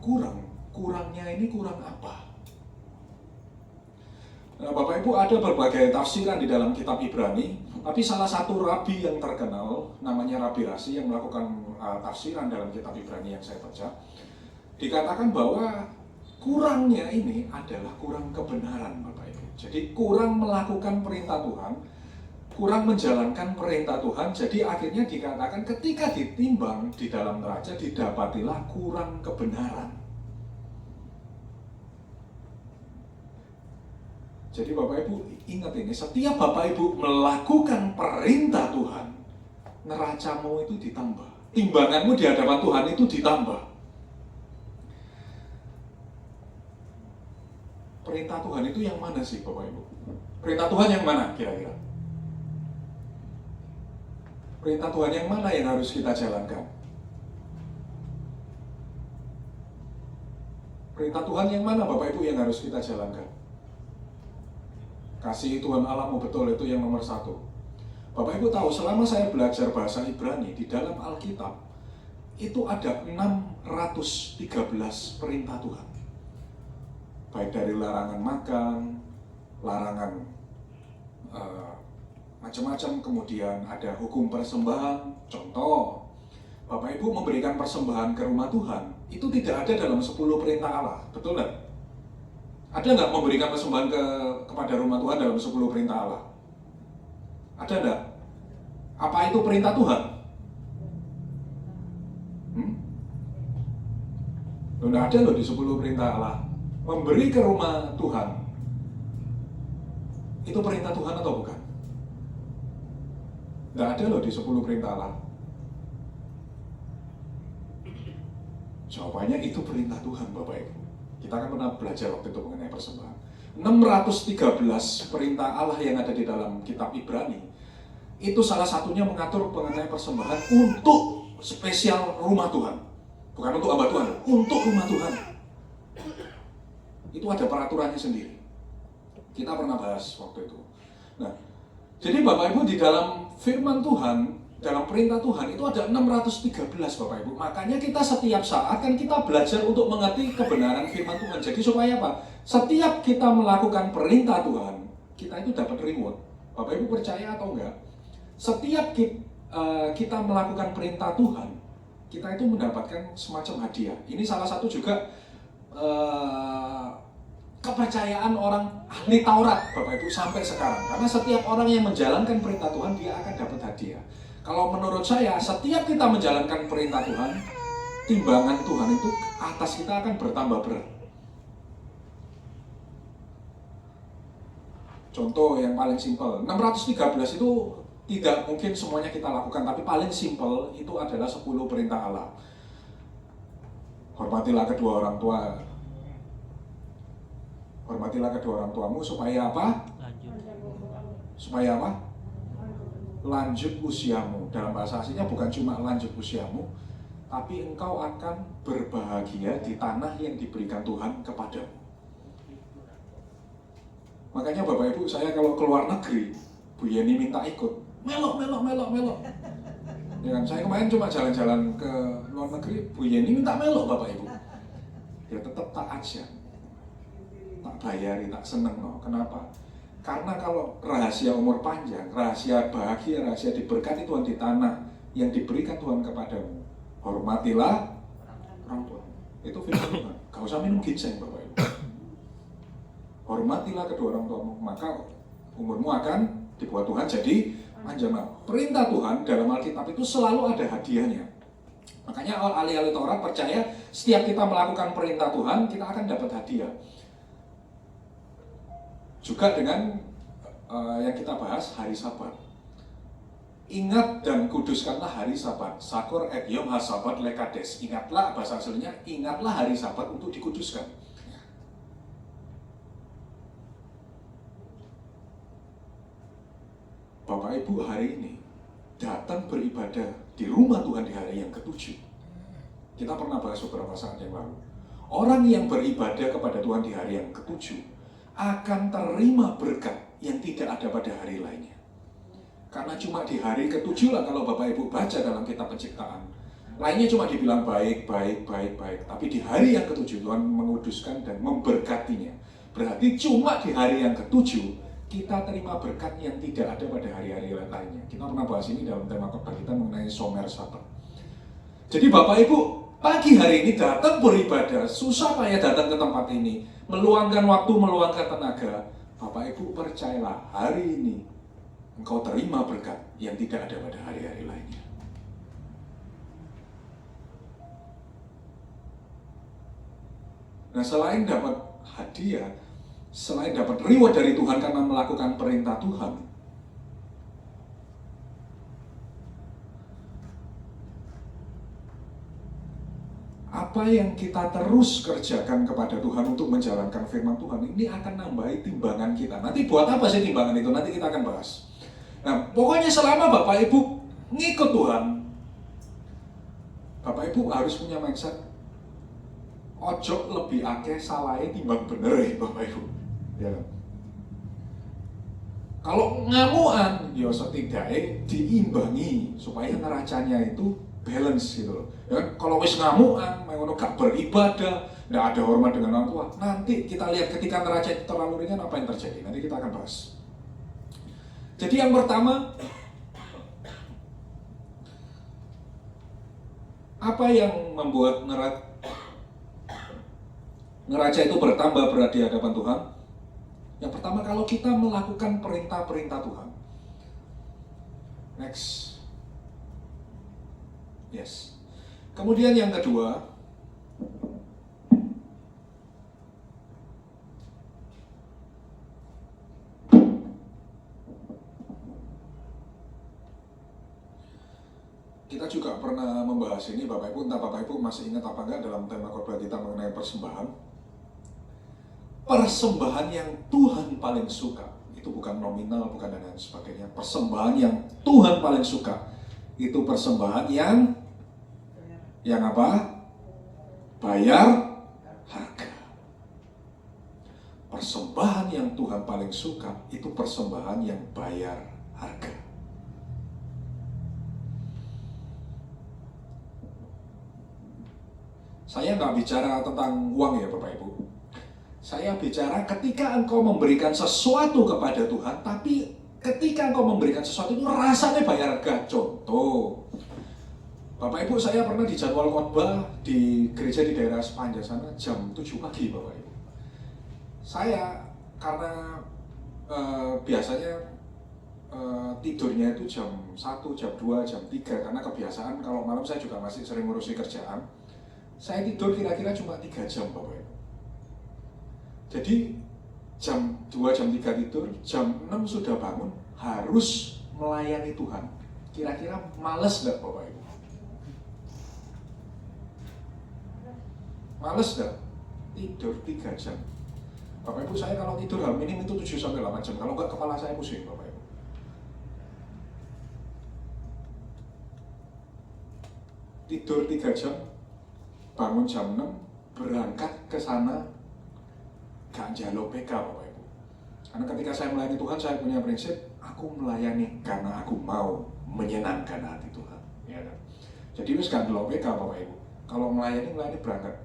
kurangnya ini kurang apa? Nah, Bapak Ibu, ada berbagai tafsiran di dalam kitab Ibrani, tapi salah satu rabi yang terkenal namanya Rabi Rashi yang melakukan tafsiran dalam kitab Ibrani yang saya baca, dikatakan bahwa kurangnya ini adalah kurang kebenaran, Bapak Ibu. Jadi kurang melakukan perintah Tuhan, kurang menjalankan perintah Tuhan, jadi akhirnya dikatakan ketika ditimbang di dalam neraca didapatilah kurang kebenaran. Jadi Bapak Ibu ingat ini, setiap Bapak Ibu melakukan perintah Tuhan, neracamu itu ditambah, timbanganmu di hadapan Tuhan itu ditambah. Perintah Tuhan itu yang mana sih Bapak Ibu? Perintah Tuhan yang mana kira-kira? Perintah Tuhan yang mana yang harus kita jalankan? Perintah Tuhan yang mana Bapak Ibu yang harus kita jalankan? Kasih Tuhan Allahmu, betul, itu yang nomor 1. Bapak Ibu tahu, selama saya belajar bahasa Ibrani di dalam Alkitab, itu ada 613 perintah Tuhan. Baik dari larangan makan, larangan macam-macam, kemudian ada hukum persembahan. Contoh, Bapak Ibu memberikan persembahan ke rumah Tuhan, itu tidak ada dalam 10 perintah Allah, betul nggak? Ada nggak memberikan persembahan kepada rumah Tuhan dalam 10 perintah Allah? Ada nggak? Apa itu perintah Tuhan? Nggak ada loh di 10 perintah Allah. Memberi ke rumah Tuhan, itu perintah Tuhan atau bukan? Nggak ada loh di 10 perintah Allah. Jawabannya itu perintah Tuhan Bapak Ibu. Kita kan pernah belajar waktu itu mengenai persembahan. 613 perintah Allah yang ada di dalam kitab Ibrani, itu salah satunya mengatur mengenai persembahan untuk spesial rumah Tuhan. Bukan untuk hamba Tuhan, untuk rumah Tuhan. Itu ada peraturannya sendiri. Kita pernah bahas waktu itu. Nah, jadi Bapak Ibu di dalam firman Tuhan, dalam perintah Tuhan itu ada 613 Bapak Ibu. Makanya kita setiap saat kan kita belajar untuk mengerti kebenaran firman Tuhan. Jadi supaya apa? Setiap kita melakukan perintah Tuhan, kita itu dapat reward. Bapak Ibu percaya atau enggak? Setiap kita melakukan perintah Tuhan, kita itu mendapatkan semacam hadiah. Ini salah satu juga kepercayaan orang ahli Taurat Bapak Ibu sampai sekarang. Karena setiap orang yang menjalankan perintah Tuhan, dia akan dapat hadiah. Kalau menurut saya, setiap kita menjalankan perintah Tuhan, timbangan Tuhan itu atas kita akan bertambah berat. Contoh yang paling simpel, 613 itu tidak mungkin semuanya kita lakukan, tapi paling simpel itu adalah 10 perintah Allah. Hormatilah kedua orang tua. Hormatilah kedua orang tuamu supaya apa? Supaya apa? Lanjut usiamu. Dalam bahasa aslinya bukan cuma lanjut usiamu, tapi engkau akan berbahagia di tanah yang diberikan Tuhan kepadamu. Makanya Bapak Ibu, saya kalau keluar negeri, Bu Yeni minta ikut, melok. Ya kan, saya kemarin cuma jalan-jalan ke luar negeri, Bu Yeni minta melok Bapak Ibu. Ya tetap tak aja, tak bayari, tak seneng no. Kenapa? Karena kalau rahasia umur panjang, rahasia bahagia, rahasia diberkati Tuhan di tanah yang diberikan Tuhan kepadamu, hormatilah orang tua. Itu firman Tuhan. Gak usah minum ginseng Bapak Ibu. Hormatilah kedua orang tuamu, maka umurmu akan dibuat Tuhan jadi panjang. Perintah Tuhan dalam Alkitab itu selalu ada hadiahnya. Makanya ahli-ahli Taurat percaya setiap kita melakukan perintah Tuhan, kita akan dapat hadiah. Juga dengan yang kita bahas hari Sabat. Ingat dan kuduskanlah hari Sabat. Sakur et yom hasabat lekades. Ingatlah, bahasa aslinya, ingatlah hari Sabat untuk dikuduskan. Bapak Ibu hari ini datang beribadah di rumah Tuhan di hari yang ke-7. Kita pernah bahas beberapa saat yang lalu. Orang yang beribadah kepada Tuhan di hari yang ke-7 akan terima berkat yang tidak ada pada hari lainnya. Karena cuma di hari ke-7 lah kalau Bapak Ibu baca dalam kitab Penciptaan. Lainnya cuma dibilang baik. Tapi di hari yang ke-7 Tuhan menguduskan dan memberkatinya. Berarti cuma di hari yang ke-7 kita terima berkat yang tidak ada pada hari-hari lainnya. Kita pernah bahas ini dalam tema khotbah kita mengenai Shomer Sabat. Jadi Bapak Ibu, pagi hari ini datang beribadah, susah payah datang ke tempat ini, meluangkan waktu, meluangkan tenaga. Bapak Ibu percayalah, hari ini engkau terima berkat yang tidak ada pada hari-hari lainnya. Nah, selain dapat hadiah, selain dapat reward dari Tuhan karena melakukan perintah Tuhan, apa yang kita terus kerjakan kepada Tuhan untuk menjalankan firman Tuhan ini akan nambahi timbangan kita. Nanti buat apa sih timbangan itu? Nanti kita akan bahas. Nah, pokoknya selama Bapak Ibu ngikut Tuhan, Bapak Ibu harus punya mindset ojo lebih akeh salahnya timbang bener ya Bapak Ibu. Ya. Kalau ngamuan, ya setidaknya diimbangi supaya neracanya itu balance gitu loh. Ya, kalau wis ngamuan, mengono gak beribadah, nggak ada hormat dengan orang tua, nanti kita lihat ketika neraca itu terlalu ringan apa yang terjadi. Nanti kita akan bahas. Jadi yang pertama, apa yang membuat neraca itu bertambah berat di hadapan Tuhan? Yang pertama, kalau kita melakukan perintah-perintah Tuhan. Next. Yes. Kemudian yang kedua, kita juga pernah membahas ini Bapak Ibu, entah Bapak Ibu masih ingat apa enggak dalam tema khotbah kita mengenai persembahan. Persembahan yang Tuhan paling suka, itu bukan nominal, bukan dan lain sebagainya. Persembahan yang Tuhan paling suka, itu persembahan yang apa? Bayar harga. Persembahan yang Tuhan paling suka, itu persembahan yang bayar harga. Saya nggak bicara tentang uang ya Bapak Ibu. Saya bicara ketika engkau memberikan sesuatu kepada Tuhan, tapi ketika engkau memberikan sesuatu itu rasanya bayar harga. Contoh, Bapak Ibu, saya pernah di jadwal khotbah di gereja di daerah Sepanjang sana jam 7 pagi Bapak Ibu. Saya karena biasanya tidurnya itu jam 1, jam 2, jam 3 karena kebiasaan kalau malam saya juga masih sering ngurusi kerjaan. Saya tidur kira-kira cuma 3 jam Bapak Ibu. Jadi jam 2, jam 3 tidur, jam 6 sudah bangun, harus melayani Tuhan. Kira-kira males nggak Bapak Ibu? Males nggak? Tidur 3 jam. Bapak Ibu, saya kalau tidur hal minim itu 7-8 jam. Kalau nggak, kepala saya pusing Bapak Ibu. Tidur 3 jam, bangun jam 6, berangkat ke sana, gak njaluk PK Bapak Ibu. Karena ketika saya melayani Tuhan, saya punya prinsip, aku melayani karena aku mau menyenangkan hati Tuhan. Ya kan? Jadi wis gak njaluk PK Bapak Ibu. Kalau melayani berangkat.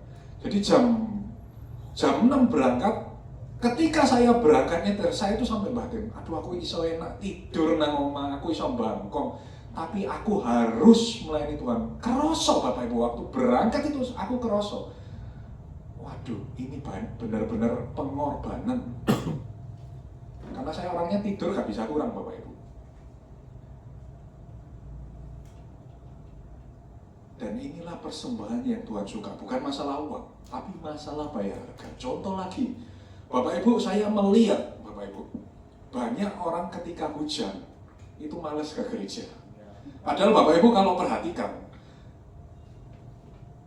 Jadi jam 6 berangkat. Ketika saya berangkat nyetir, saya itu sampai batin, aduh aku iso enak tidur nang omah, aku iso bangkong, tapi aku harus melayani Tuhan. Keroso Bapak Ibu, waktu berangkat itu aku keroso. Waduh, ini benar-benar pengorbanan. Karena saya orangnya tidur gak bisa kurang Bapak Ibu. Dan inilah persembahan yang Tuhan suka, bukan masalah uang, tapi masalah bayar harga. Contoh lagi, Bapak Ibu, saya melihat Bapak Ibu, banyak orang ketika hujan itu malas ke gereja. Padahal Bapak Ibu kalau perhatikan,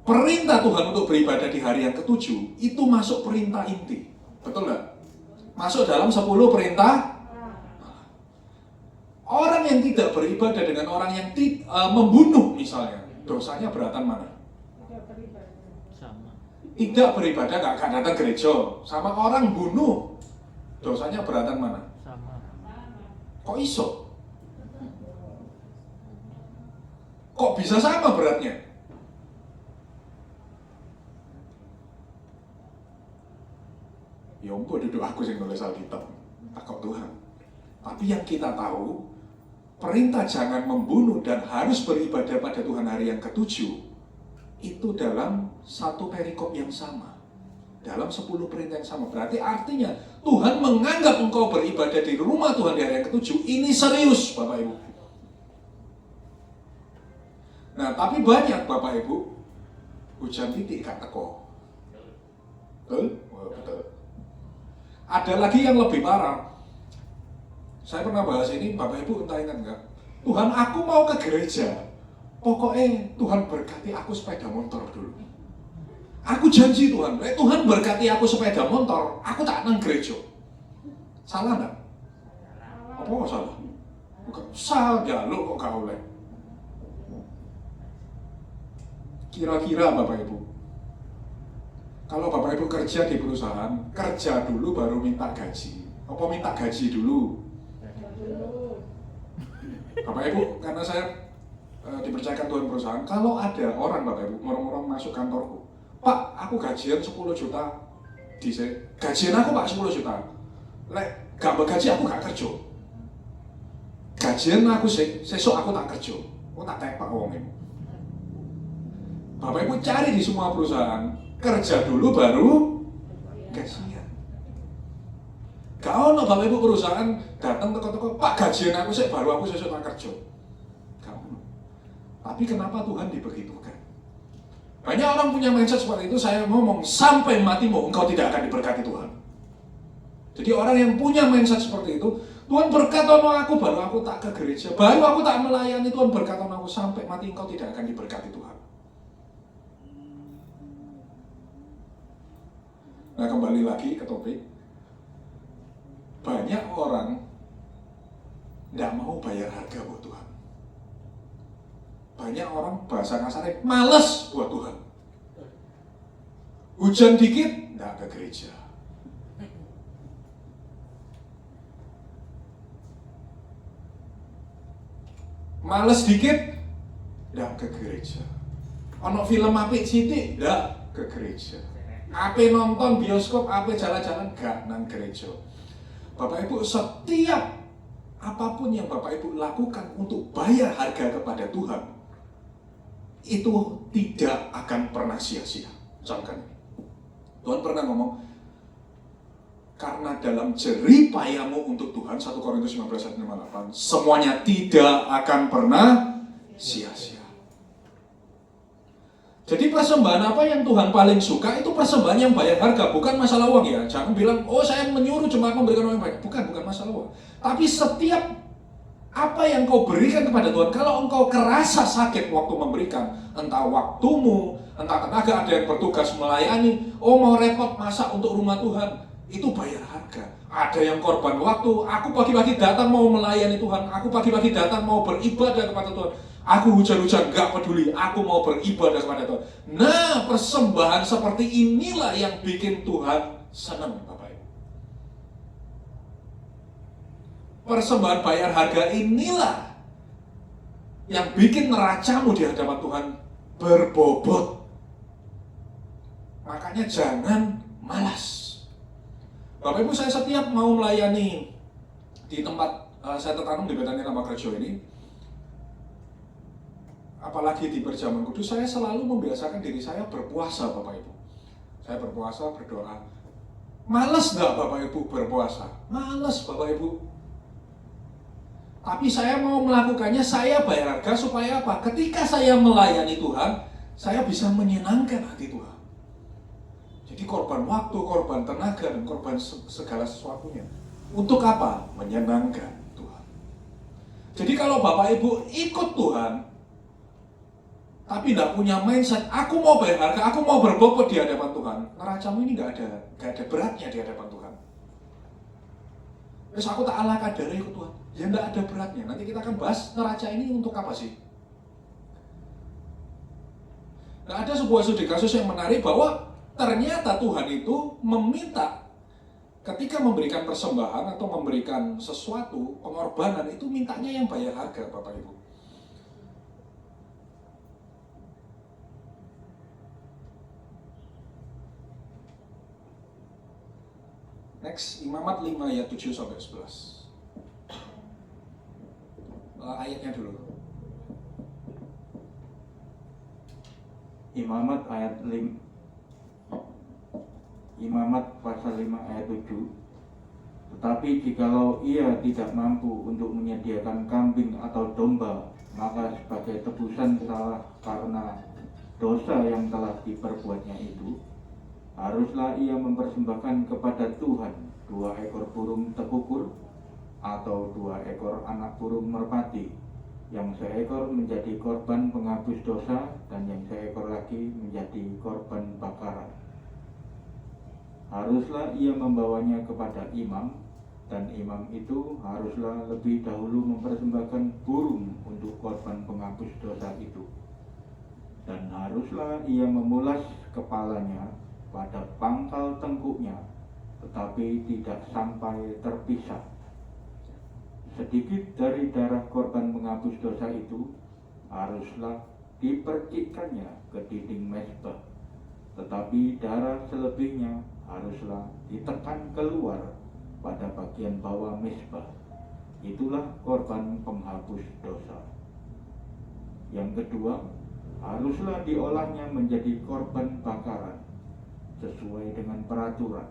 perintah Tuhan untuk beribadah di hari yang ke-7 itu masuk perintah inti. Betul nggak? Masuk dalam 10 perintah. Orang yang tidak beribadah dengan orang yang membunuh misalnya, dosanya beratan mana? Tidak beribadah, gak datang gereja, sama orang bunuh, dosanya beratan mana? Sama. Kok iso? Kok bisa sama beratnya? Ya ampun, duduk aku yang nulis Alkitab, takut Tuhan. Tapi yang kita tahu, perintah jangan membunuh dan harus beribadah pada Tuhan hari yang ke-7 itu dalam satu perikop yang sama, dalam 10 perintah yang sama. Berarti artinya Tuhan menganggap engkau beribadah di rumah Tuhan di hari yang ke-7 ini serius Bapak Ibu. Nah tapi banyak Bapak Ibu, hujan titik gak teko. Betul? Oh, betul. Ada lagi yang lebih parah. Saya pernah bahas ini, Bapak Ibu entah ingat enggak? Tuhan, aku mau ke gereja. Pokoknya Tuhan berkati aku sepeda motor dulu. Aku janji Tuhan, Tuhan berkati aku sepeda motor, aku tak nang gereja. Salah enggak? Apa kok salah? Bukan salah, jaluk kok gak oleh. Kira-kira Bapak Ibu, kalau Bapak Ibu kerja di perusahaan, kerja dulu baru minta gaji. Apa minta gaji dulu? Bapak Ibu, karena saya dipercayakan Tuhan perusahaan, kalau ada orang Bapak Ibu, orang-orang masuk kantorku, Pak, aku gajian 10 juta, gajian aku Pak 10 juta, lek gak bergaji aku gak kerja, gajian aku sesok aku tak kerja, aku tak tepak ngomongin. Bapak Ibu cari di semua perusahaan, kerja dulu baru gajian. Gak ono Bapak Ibu perusahaan datang teko-teko, Pak gajian aku sih baru aku sesuk tak kerja. Gak ono. Tapi kenapa Tuhan dibegitukan? Banyak orang punya mindset seperti itu. Saya ngomong sampai matimu engkau tidak akan diberkati Tuhan. Jadi orang yang punya mindset seperti itu, Tuhan berkata sama aku baru aku tak ke gereja, baru aku tak melayani, Tuhan berkata sama aku sampai mati engkau tidak akan diberkati Tuhan. Nah kembali lagi ke topik, banyak orang tidak mau bayar harga buat Tuhan. Banyak orang bahasa kasarnya males buat Tuhan. Hujan dikit, tidak ke gereja. Males dikit, tidak ke gereja. Ono film apik sithik, tidak ke gereja. Ape nonton bioskop, ape jalan-jalan, gak nang gereja. Bapak Ibu, setiap apapun yang Bapak Ibu lakukan untuk bayar harga kepada Tuhan, itu tidak akan pernah sia-sia. Camkan ini. Tuhan pernah ngomong, karena dalam jerih payahmu untuk Tuhan, 1 Korintus 15:58, semuanya tidak akan pernah sia-sia. Jadi persembahan apa yang Tuhan paling suka itu persembahan yang bayar harga, bukan masalah uang ya. Jangan bilang, oh saya menyuruh jemaat memberikan uang yang banyak. Bukan masalah uang. Tapi setiap apa yang kau berikan kepada Tuhan, kalau engkau kerasa sakit waktu memberikan, entah waktumu, entah tenaga, ada yang bertugas melayani, oh mau repot masak untuk rumah Tuhan, itu bayar harga. Ada yang korban waktu, aku pagi-pagi datang mau melayani Tuhan, aku pagi-pagi datang mau beribadah kepada Tuhan. Aku hujan-hujan gak peduli, aku mau beribadah kepada Tuhan. Nah, persembahan seperti inilah yang bikin Tuhan senang, Bapak Ibu. Persembahan bayar harga inilah yang bikin neracamu di hadapan Tuhan berbobot. Makanya jangan malas. Bapak Ibu, saya setiap mau melayani di tempat saya tertanam di Betania Tambak Rejo ini, apalagi di Perjamuan Kudus, saya selalu membiasakan diri saya berpuasa, Bapak Ibu. Saya berpuasa, berdoa. Males nggak Bapak Ibu berpuasa? Males Bapak Ibu. Tapi saya mau melakukannya, saya bayar harga supaya apa? Ketika saya melayani Tuhan, saya bisa menyenangkan hati Tuhan. Jadi korban waktu, korban tenaga, dan korban segala sesuatunya. Untuk apa? Menyenangkan Tuhan. Jadi kalau Bapak Ibu ikut Tuhan, tapi tidak punya mindset, aku mau bayar harga, aku mau berbobot di hadapan Tuhan, neracamu ini nggak ada beratnya di hadapan Tuhan. Terus aku tak ala kadare ikut Tuhan, ya nggak ada beratnya. Nanti kita akan bahas neraca ini untuk apa sih? Nah, ada sebuah studi kasus yang menarik bahwa ternyata Tuhan itu meminta ketika memberikan persembahan atau memberikan sesuatu, pengorbanan itu mintanya yang bayar harga, Bapak Ibu. Next, Imamat 5 ayat 7-11. Ayatnya dulu. Imamat pasal 5 ayat 7. Tetapi jikalau ia tidak mampu untuk menyediakan kambing atau domba, maka sebagai tebusan salah karena dosa yang telah diperbuatnya itu, haruslah ia mempersembahkan kepada Tuhan 2 ekor burung tekukur atau 2 ekor anak burung merpati, yang seekor menjadi korban penghapus dosa dan yang seekor lagi menjadi korban bakaran. Haruslah ia membawanya kepada imam, dan imam itu haruslah lebih dahulu mempersembahkan burung untuk korban penghapus dosa itu. Dan haruslah ia memulas kepalanya pada pangkal tengkuknya, tetapi tidak sampai terpisah. Sedikit dari darah korban penghapus dosa itu haruslah dipercikkannya ke dinding mezbah, tetapi darah selebihnya haruslah ditekan keluar pada bagian bawah mezbah. Itulah korban penghapus dosa. Yang kedua, haruslah diolahnya menjadi korban bakaran sesuai dengan peraturan.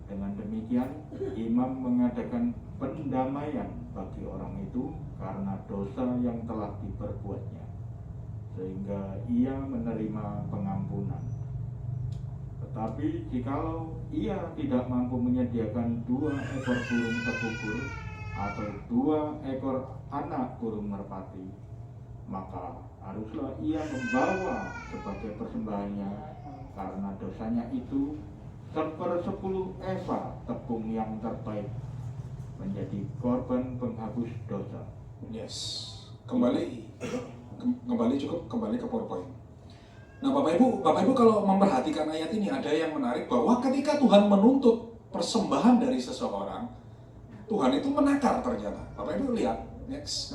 Dengan demikian, imam mengadakan pendamaian bagi orang itu karena dosa yang telah diperbuatnya, sehingga ia menerima pengampunan. Tetapi jikalau ia tidak mampu menyediakan 2 ekor burung tekukur atau 2 ekor anak burung merpati, maka haruslah ia membawa sebagai persembahannya karena dosanya itu 1/10 eva tepung yang terbaik menjadi korban penghapus dosa. Yes. Kembali ke PowerPoint. Nah, Bapak Ibu kalau memperhatikan ayat ini, ada yang menarik bahwa ketika Tuhan menuntut persembahan dari seseorang, Tuhan itu menakar ternyata. Bapak Ibu lihat, next.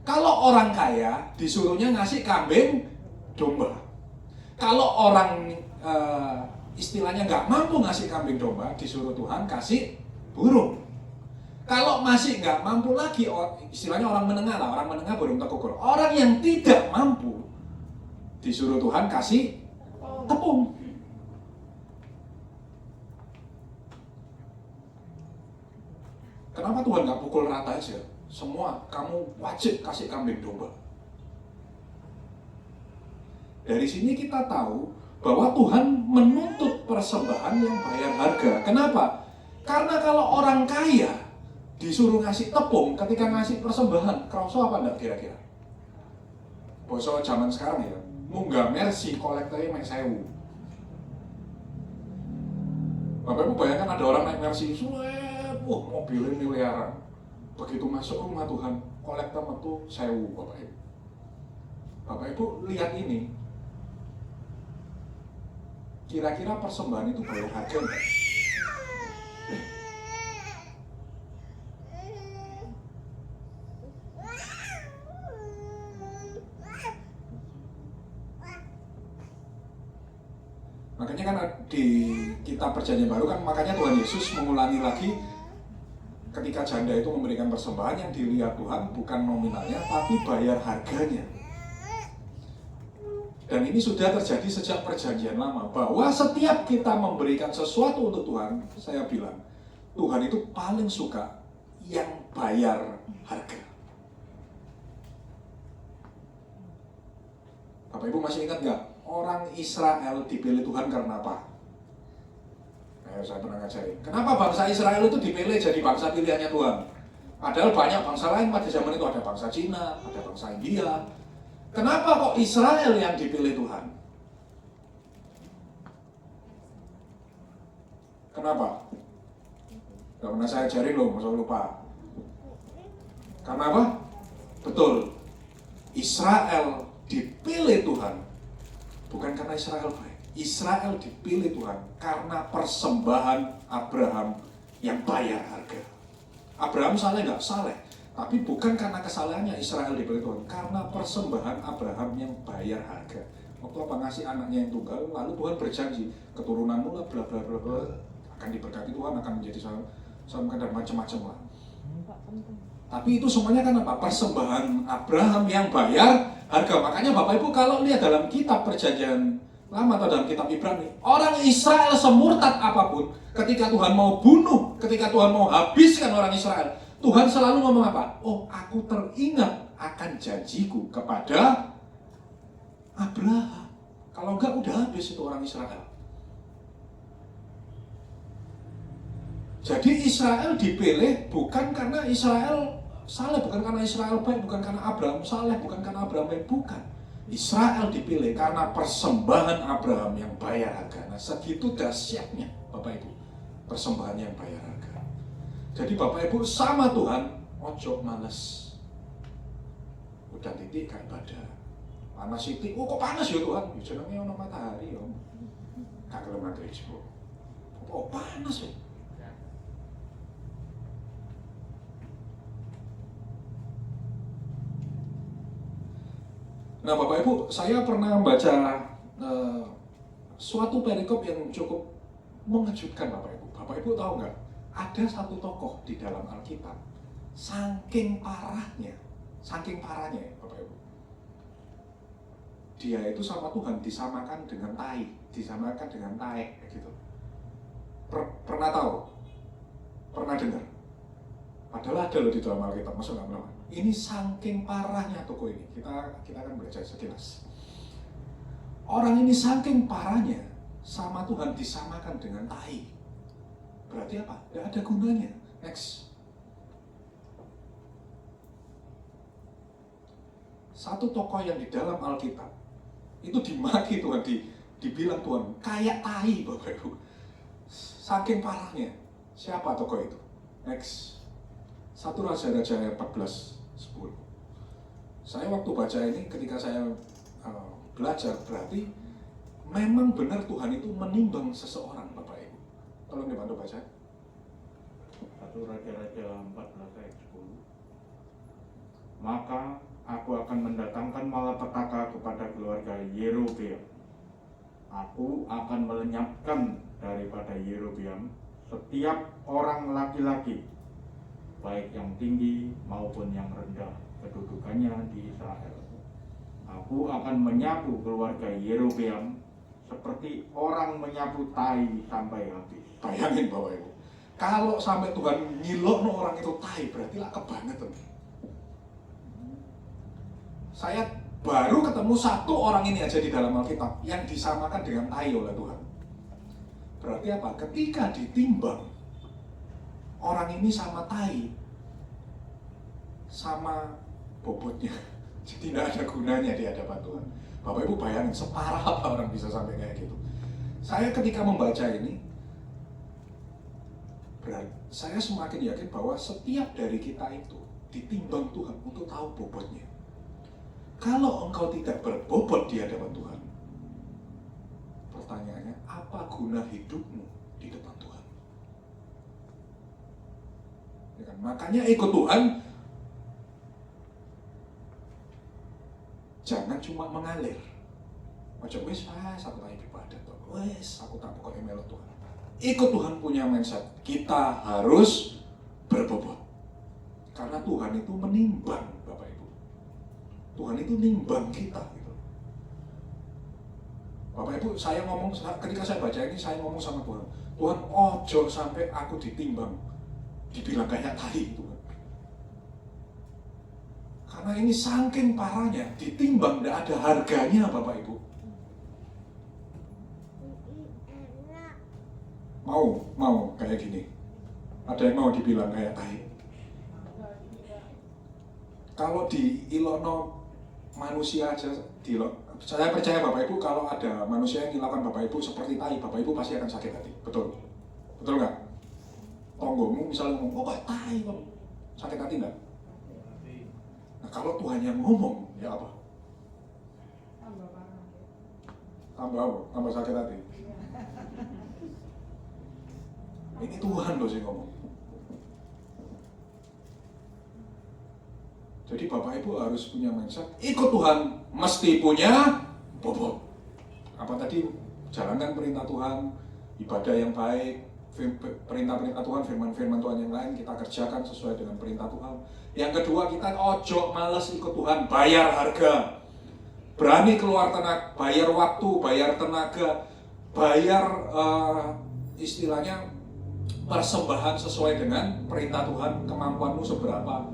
Kalau orang kaya disuruhnya ngasih kambing, domba. Kalau orang istilahnya nggak mampu ngasih kambing domba, disuruh Tuhan kasih burung. Kalau masih nggak mampu lagi, istilahnya orang menengah burung tekukur. Orang yang tidak mampu, disuruh Tuhan kasih tepung. Kenapa Tuhan nggak pukul rata aja? Semua kamu wajib kasih kambing domba. Dari sini kita tahu bahwa Tuhan menuntut persembahan yang bayar harga. Kenapa? Karena kalau orang kaya disuruh ngasih tepung ketika ngasih persembahan, kerasa apa enggak kira-kira? Bosok zaman sekarang ya, munggah mercy kolektornya main 1000. Bapak Ibu bayangkan ada orang naik mercy, mobilnya miliaran. Begitu masuk rumah Tuhan, kolektor metu 1000 Bapak Ibu. Bapak Ibu lihat ini, kira-kira persembahan itu bayar harga enggak? Makanya kan di kitab Perjanjian Baru kan makanya Tuhan Yesus mengulangi lagi ketika janda itu memberikan persembahan, yang dilihat Tuhan bukan nominalnya tapi bayar harganya. Dan ini sudah terjadi sejak Perjanjian Lama, bahwa setiap kita memberikan sesuatu untuk Tuhan, saya bilang Tuhan itu paling suka yang bayar harga. Bapak Ibu masih ingat nggak? Orang Israel dipilih Tuhan karena apa? Saya pernah ngajarin. Kenapa bangsa Israel itu dipilih jadi bangsa pilihannya Tuhan? Padahal banyak bangsa lain pada zaman itu, ada bangsa Cina, ada bangsa India. Kenapa kok Israel yang dipilih Tuhan? Kenapa? Gak pernah saya ajarin loh, masa lupa. Karena apa? Betul, Israel dipilih Tuhan bukan karena Israel baik. Israel dipilih Tuhan karena persembahan Abraham yang bayar harga. Abraham saleh nggak? Saleh. Tapi bukan karena kesalahannya Israel dipilih Tuhan, karena persembahan Abraham yang bayar harga. Waktu apa ngasih anaknya yang tunggal, lalu Tuhan berjanji keturunanmu lah bla bla bla bla akan diberkati Tuhan, akan menjadi sama dan macam-macam lah. Tapi itu semuanya kan apa? Persembahan Abraham yang bayar harga. Makanya Bapak Ibu kalau lihat dalam kitab Perjanjian Lama atau dalam kitab Ibrani, orang Israel semurtad apapun, ketika Tuhan mau bunuh, ketika Tuhan mau habiskan orang Israel, Tuhan selalu ngomong apa? Oh, aku teringat akan janjiku kepada Abraham. Kalau enggak udah habis itu orang Israel. Jadi Israel dipilih bukan karena Israel saleh, bukan karena Israel baik, bukan karena Abraham saleh, bukan karena Abraham baik, bukan. Israel dipilih karena persembahan Abraham yang bayar harga. Nah, segitu dahsyatnya Bapak Ibu, persembahan yang bayar harga. Jadi Bapak Ibu sama Tuhan, ojo males. Udah titik kayak ibadah. Panas titik, oh kok panas ya Tuhan? Ya jenenge ono matahari ya. Gak kelem gereja. Oh panas ya. Nah Bapak Ibu, saya pernah membaca suatu perikop yang cukup mengejutkan Bapak Ibu. Bapak Ibu tahu nggak? Ada satu tokoh di dalam Alkitab, saking parahnya Bapak Ibu. Dia itu sama Tuhan disamakan dengan tai, disamakan dengan taek gitu. Pernah tahu? Pernah dengar? Padahal ada loh di dalam Alkitab, masuk nggak pernah? Ini saking parahnya toko ini. Kita akan belajar sekilas. Orang ini saking parahnya, sama Tuhan disamakan dengan tai. Berarti apa? Tidak ada gunanya. Next. Satu tokoh yang di dalam Alkitab itu dimaki Tuhan, dibilang Tuhan kayak tai Bapak Ibu. Saking parahnya. Siapa tokoh itu? Next. 1 Raja-Raja 14:10. Saya waktu baca ini ketika saya belajar, berarti memang benar Tuhan itu menimbang seseorang Bapak Ibu. Tolong dibantu baca. 1 Raja-Raja 14:10. Maka aku akan mendatangkan malapetaka kepada keluarga Yerobeam. Aku akan melenyapkan daripada Yerobeam setiap orang laki-laki, baik yang tinggi maupun yang rendah kedudukannya di Israel. Aku akan menyapu keluarga Yerobeam seperti orang menyapu tai sampai habis. Bayangin Bapak Ibu, kalau sampai Tuhan ngilokno orang itu tai, berarti lah kebangetan. Saya Baru ketemu satu orang ini aja di dalam Alkitab yang disamakan dengan tai oleh Tuhan. Berarti apa? Ketika ditimbang, orang ini sama tai, sama bobotnya. Jadi tidak ada gunanya di hadapan Tuhan. Bapak Ibu bayangin separah apa orang bisa sampai kayak gitu. Saya ketika membaca ini, saya semakin yakin bahwa setiap dari kita itu ditimbang Tuhan untuk tahu bobotnya. Kalau engkau tidak berbobot di hadapan Tuhan, pertanyaannya, apa guna hidupmu di depan Tuhan? Ya kan? Makanya ikut Tuhan jangan cuma mengalir. Macam wes aku tak ibadah, wes aku tak pokoknya melot Tuhan. Ikut Tuhan punya mindset, kita harus berbobot. Karena Tuhan itu menimbang, Bapak Ibu. Tuhan itu nimbang kita gitu. Bapak Ibu, saya ngomong, ketika saya baca ini, saya ngomong sama Tuhan, Tuhan, ojo sampai aku ditimbang, dibilang kayak tai Tuhan. Karena ini saking parahnya, ditimbang tidak ada harganya Bapak Ibu. Mau kayak gini. Ada yang mau dibilang kayak tai. Kalau di Ilono manusia aja, saya percaya Bapak Ibu kalau ada manusia yang melakukan Bapak Ibu seperti tai, Bapak Ibu pasti akan sakit hati. Betul? Betul nggak? Tonggomu misalnya ngomong, oh kok tai kamu, sakit hati nggak? Nah kalau Tuhan yang ngomong, ya apa? Tambah apa? Tambah sakit hati. Ini Tuhan loh sih ngomong. Jadi Bapak Ibu harus punya mindset, ikut Tuhan mesti punya bobot. Apa tadi? Jalankan perintah Tuhan, ibadah yang baik, perintah-perintah Tuhan, firman-firman Tuhan yang lain kita kerjakan sesuai dengan perintah Tuhan. Yang kedua, kita ojo males ikut Tuhan, bayar harga. Berani keluar tenaga, bayar waktu, bayar tenaga, bayar istilahnya persembahan sesuai dengan perintah Tuhan, kemampuanmu seberapa.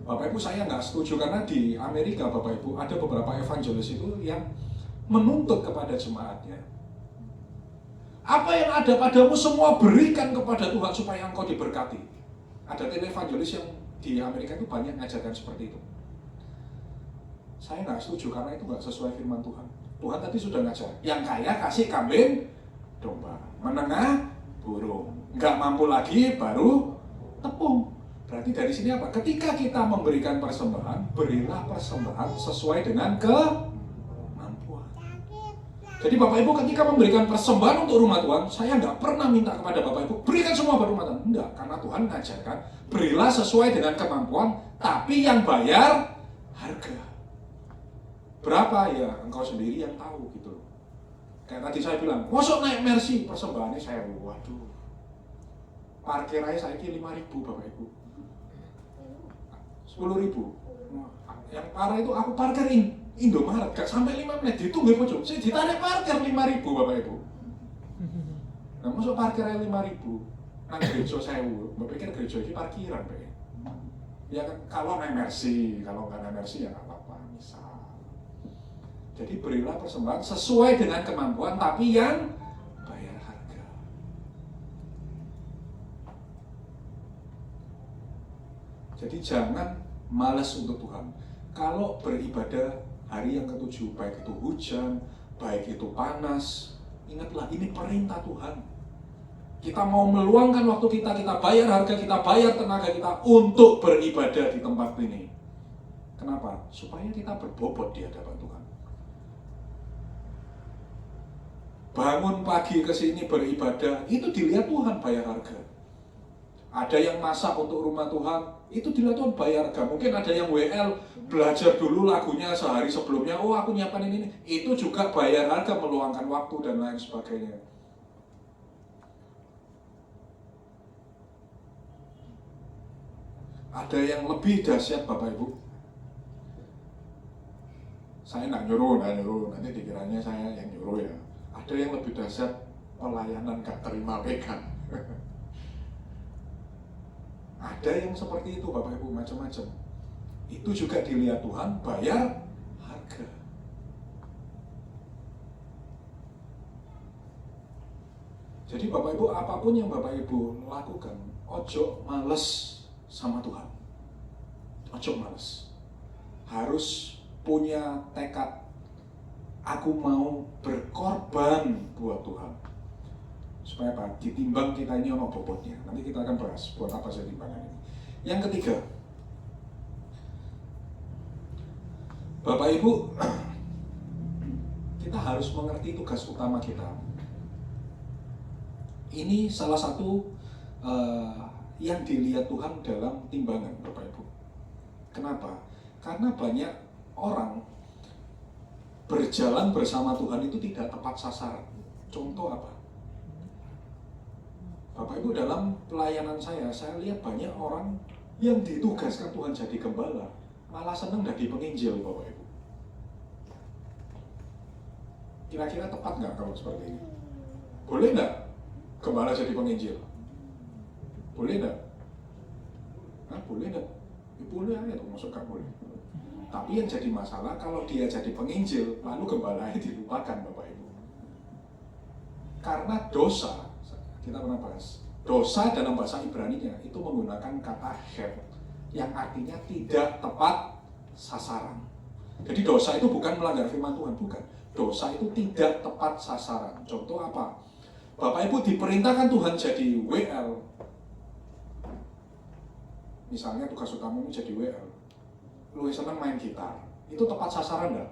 Bapak Ibu, saya nggak setuju karena di Amerika Bapak Ibu ada beberapa evangelis itu yang menuntut kepada jemaatnya, apa yang ada padamu semua berikan kepada Tuhan supaya engkau diberkati. Ada evangelis yang di Amerika itu banyak ngajarkan seperti itu. Saya nggak setuju karena itu nggak sesuai firman Tuhan. Tuhan tadi sudah ngajar, yang kaya kasih kambing domba, menengah burung, nggak mampu lagi baru tepung. Berarti dari sini apa? Ketika kita memberikan persembahan, berilah persembahan sesuai dengan kemampuan. Jadi Bapak Ibu ketika memberikan persembahan untuk rumah Tuhan, saya nggak pernah minta kepada Bapak Ibu, berikan semua buat rumah Tuhan. Enggak, karena Tuhan mengajarkan, berilah sesuai dengan kemampuan, tapi yang bayar harga. Berapa ya engkau sendiri yang tahu gitu. Kayak tadi saya bilang, masuk naik Mercy, persembahannya saya, waduh. Parkir aja saya 5.000 Bapak Ibu. 10.000. Yang parah itu aku parkirin Indomaret, gak sampai 5 menit, ditunggu pojok. Saya ditarik parkir 5.000 Bapak Ibu. Nah masuk parkir aja 5.000. Nang gereja saya, Bapak pikir gereja ini parkiran Pak. Ya kan, kalau naik Mercy, kalau nggak naik Mercy ya nggak apa-apa, misal. Jadi berilah persembahan sesuai dengan kemampuan, tapi yang bayar harga. Jadi jangan malas untuk Tuhan. Kalau beribadah hari yang ke-7, baik itu hujan, baik itu panas, ingatlah ini perintah Tuhan. Kita mau meluangkan waktu kita bayar harga, kita bayar tenaga kita untuk beribadah di tempat ini. Kenapa? Supaya kita berbobot di hadapan Tuhan. Bangun pagi ke sini beribadah, itu dilihat Tuhan bayar harga. Ada yang masak untuk rumah Tuhan, itu dilihat Tuhan bayar harga. Mungkin ada yang WL belajar dulu lagunya sehari sebelumnya, oh aku nyiapkan ini. Itu juga bayar harga, meluangkan waktu dan lain sebagainya. Ada yang lebih dahsyat Bapak Ibu. Saya nggak nyuruh, nanti dikiranya saya yang nyuruh ya. Ada yang lebih dahsyat, pelayanan gak terima pegang. Ada yang seperti itu Bapak Ibu, macam-macam. Itu juga dilihat Tuhan, bayar harga. jaga. Jadi Bapak Ibu, apapun yang Bapak Ibu lakukan, ojo males sama Tuhan. Ojo males. Harus punya tekad, aku mau berkorban buat Tuhan. Supaya apa? Ditimbang kita ini ono bobotnya. Nanti kita akan bahas buat apa saya timbangan ini. Yang ketiga, Bapak Ibu, kita harus mengerti tugas utama kita. Ini salah satu yang dilihat Tuhan dalam timbangan, Bapak Ibu. Kenapa? Karena banyak orang berjalan bersama Tuhan itu tidak tepat sasaran. Contoh apa? Bapak Ibu, dalam pelayanan saya lihat banyak orang yang ditugaskan Tuhan jadi gembala, malah senang jadi penginjil, Bapak Ibu. Kira-kira tepat nggak kalau seperti ini? Boleh nggak gembala jadi penginjil? Boleh nggak? Nah, boleh nggak? Ya, boleh aja tuh, masuk nggak boleh. Tapi yang jadi masalah kalau dia jadi penginjil, lalu gembalanya dilupakan, Bapak Ibu. Karena dosa, kita pernah bahas, dosa dalam bahasa Ibrani-nya itu menggunakan kata het, yang artinya tidak tepat sasaran. Jadi dosa itu bukan melanggar firman Tuhan, bukan. Dosa itu tidak tepat sasaran. Contoh apa? Bapak Ibu diperintahkan Tuhan jadi WL. Misalnya tugas utamamu jadi WL. Lu senang main gitar. Itu tepat sasaran enggak?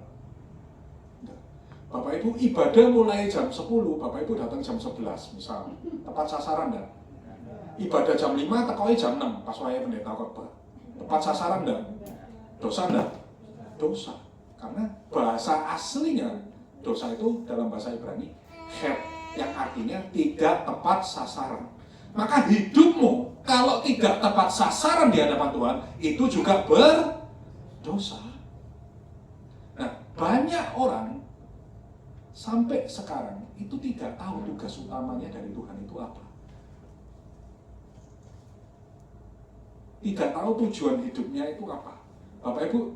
Enggak. Bapak Ibu ibadah mulai jam 10, Bapak Ibu datang jam 11 misal. Tepat sasaran enggak? Ibadah jam 5, tekoi jam 6 pas waya pendeta khotbah. Tepat sasaran enggak? Dosa enggak? Dosa. Karena bahasa aslinya dosa itu dalam bahasa Ibrani het, yang artinya tidak tepat sasaran. Maka hidupmu kalau tidak tepat sasaran di hadapan Tuhan, itu juga berdosa. Nah, banyak orang sampai sekarang itu tidak tahu tugas utamanya dari Tuhan itu apa. Tidak tahu tujuan hidupnya itu apa. Bapak Ibu,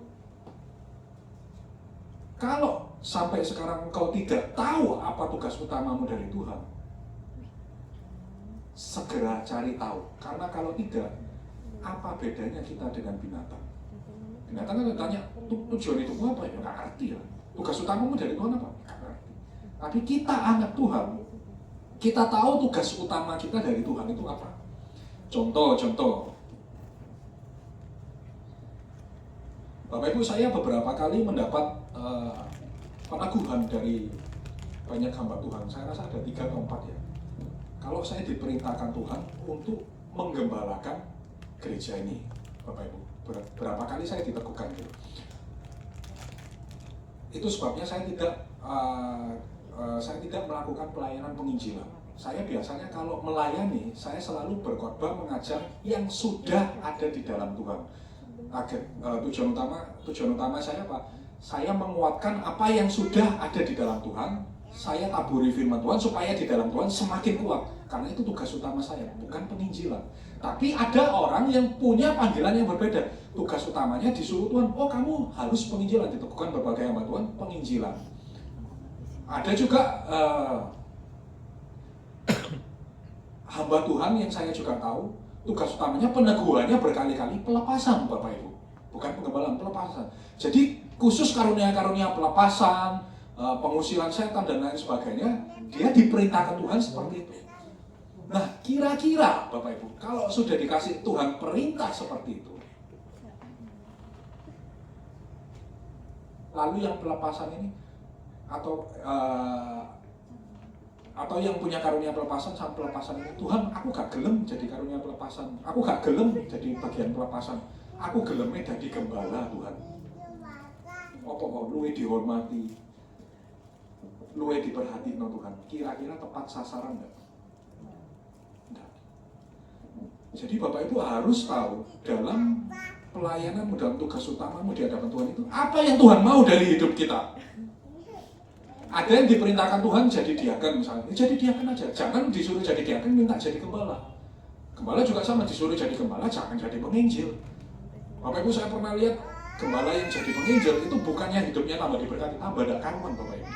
kalau sampai sekarang engkau tidak tahu apa tugas utamamu dari Tuhan, segera cari tahu. Karena kalau tidak, apa bedanya kita dengan binatang? Binatang kan tanya, tujuan hidupmu apa? Ya nggak ngerti ya. Tugas utamamu dari Tuhan apa? Nggak ngerti. Tapi kita anak Tuhan, kita tahu tugas utama kita dari Tuhan itu apa. Contoh. Bapak Ibu, saya beberapa kali mendapat peneguhan dari banyak hamba Tuhan. Saya rasa ada 3 atau 4 ya. Kalau saya diperintahkan Tuhan untuk menggembalakan gereja ini, Bapak Ibu, berapa kali saya diteguhkan gitu. Itu sebabnya saya tidak melakukan pelayanan penginjilan. Saya biasanya kalau melayani, saya selalu berkhotbah mengajar yang sudah ada di dalam Tuhan. Tujuan utama saya apa? Saya menguatkan apa yang sudah ada di dalam Tuhan. Saya taburi firman Tuhan supaya di dalam Tuhan semakin kuat. Karena itu tugas utama saya, bukan penginjilan. Tapi ada orang yang punya panggilan yang berbeda. Tugas utamanya disuruh Tuhan, oh kamu harus penginjilan. Diteguhkan berbagai hamba Tuhan, penginjilan. Ada juga hamba Tuhan yang saya juga tahu, tugas utamanya peneguhannya berkali-kali pelepasan, Bapak Ibu. Bukan penggembalaan, pelepasan. Jadi khusus karunia-karunia pelepasan, pengusiran setan dan lain sebagainya, dia diperintahkan Tuhan seperti itu. Nah, kira-kira Bapak Ibu, kalau sudah dikasih Tuhan perintah seperti itu, lalu yang pelepasan ini atau yang punya karunia pelepasan sama pelepasan ini, Tuhan, aku gak gelem jadi karunia pelepasan, aku gak gelem jadi bagian pelepasan, aku gelemnya jadi gembala Tuhan. Apa luwe dihormati, luwe diperhatikan Tuhan. Kira-kira tepat sasaran enggak? Enggak. Jadi Bapak Ibu harus tahu dalam pelayananmu, dalam tugas utamamu di hadapan Tuhan itu apa yang Tuhan mau dari hidup kita. Ada yang diperintahkan Tuhan jadi diaken misalnya, jadi diaken aja. Jangan disuruh jadi diaken minta jadi gembala. Gembala juga sama, disuruh jadi gembala jangan jadi penginjil. Bapak Ibu, saya pernah lihat Gembala yang jadi penginjil itu bukannya hidupnya tambah diberkati, tambah ada karuan Bapak Ibu.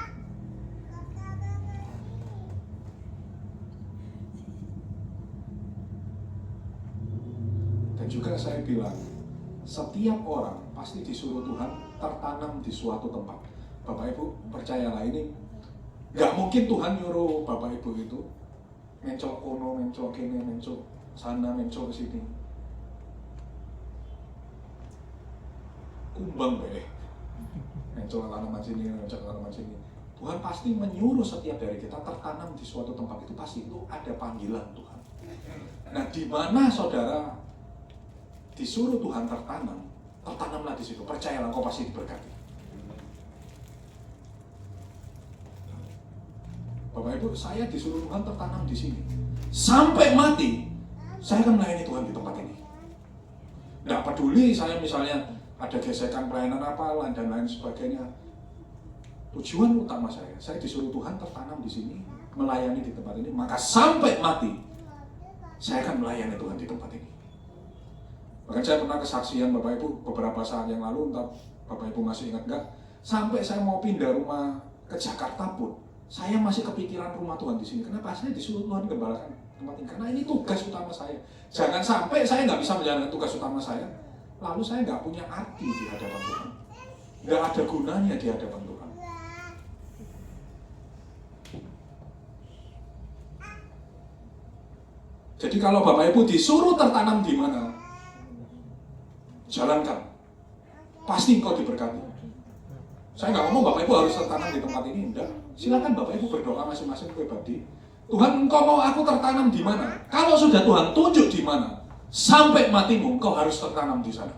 Dan juga saya bilang, setiap orang pasti disuruh Tuhan tertanam di suatu tempat. Bapak Ibu percayalah, ini gak mungkin Tuhan nyuruh Bapak Ibu itu mencok kono, mencok kene, mencok sana, mencok sini. Kumbang be, mencok tanaman sini, mencok tanaman sini. Tuhan pasti menyuruh setiap dari kita tertanam di suatu tempat, itu pasti itu ada panggilan Tuhan. Nah, di mana saudara disuruh Tuhan tertanam, tertanamlah di situ. Percayalah, kau pasti diberkati. Bapak Ibu, saya disuruh Tuhan tertanam di sini. Sampai mati, saya akan melayani Tuhan di tempat ini. Nggak peduli saya misalnya ada gesekan pelayanan apa dan lain sebagainya. Tujuan utama saya disuruh Tuhan tertanam di sini, melayani di tempat ini. Maka sampai mati, saya akan melayani Tuhan di tempat ini. Bahkan saya pernah kesaksian Bapak Ibu beberapa saat yang lalu, entah Bapak Ibu masih ingat nggak? Sampai saya mau pindah rumah ke Jakarta pun, saya masih kepikiran rumah Tuhan di sini. Kenapa? Saya disuruh Tuhan gembalakan tempat ini. Karena ini tugas utama saya. Jangan sampai saya nggak bisa menjalankan tugas utama saya, lalu saya nggak punya arti di hadapan Tuhan. Nggak ada gunanya di hadapan Tuhan. Jadi kalau Bapak Ibu disuruh tertanam di mana, jalankan. Pasti engkau diberkati. Saya nggak ngomong Bapak Ibu harus tertanam di tempat ini, enggak. Silakan Bapak Ibu berdoa masing-masing pribadi. Tuhan, engkau mau aku tertanam di mana? Kalau sudah Tuhan tunjuk di mana, sampai matimu engkau harus tertanam di sana.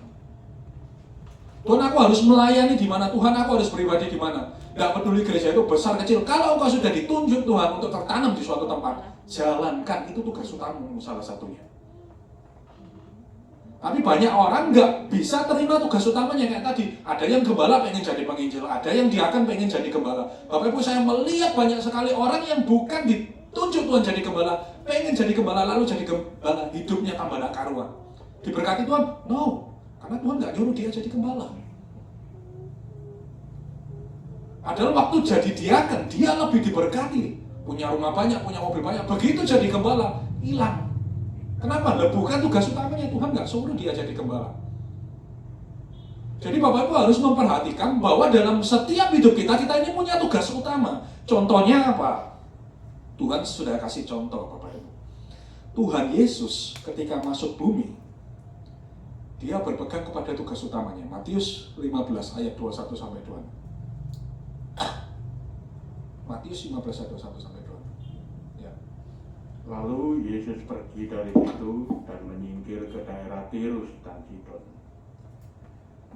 Tuhan, aku harus melayani di mana? Tuhan, aku harus pribadi di mana? Nggak peduli gereja itu besar kecil. Kalau engkau sudah ditunjuk Tuhan untuk tertanam di suatu tempat, jalankan. Itu tugas utamamu salah satunya. Tapi banyak orang nggak bisa terima tugas utamanya kayak tadi. Ada yang gembala pengen jadi penginjil, ada yang diakan pengen jadi gembala. Bapak Ibu, saya melihat banyak sekali orang yang bukan ditunjuk Tuhan jadi gembala, pengen jadi gembala lalu jadi gembala, hidupnya tambah gak karuan. Diberkati Tuhan? No, karena Tuhan nggak nyuruh dia jadi gembala. Padahal waktu jadi diakan, dia lebih diberkati, punya rumah banyak, punya mobil banyak. Begitu jadi gembala, hilang. Kenapa? Bukan tugas utamanya, Tuhan nggak suruh dia jadi gembala. Jadi Bapak Ibu harus memperhatikan bahwa dalam setiap hidup kita ini punya tugas utama. Contohnya apa? Tuhan sudah kasih contoh Bapak Ibu. Tuhan Yesus ketika masuk bumi, dia berpegang kepada tugas utamanya. Matius 15 ayat 21 sampai 2. Matius 15 ayat 21 sampai 2. Lalu Yesus pergi dari situ dan menyingkir ke daerah Tirus dan Sidon.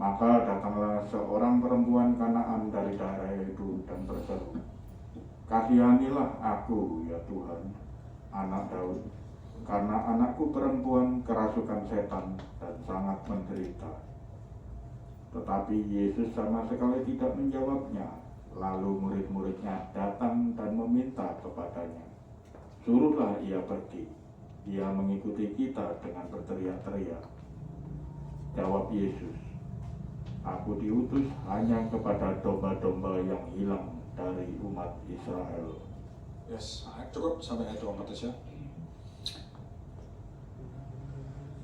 Maka datanglah seorang perempuan Kanaan dari daerah itu dan berseru, "Kasihanilah aku, ya Tuhan, anak Daud, karena anakku perempuan kerasukan setan dan sangat menderita." Tetapi Yesus sama sekali tidak menjawabnya. Lalu murid-muridnya datang dan meminta kepadanya, "Suruhlah ia pergi, ia mengikuti kita," dengan berteriak-teriak. Jawab Yesus, "Aku diutus hanya kepada domba-domba yang hilang dari umat Israel." Yes, cukup sampai ayat 24 ya.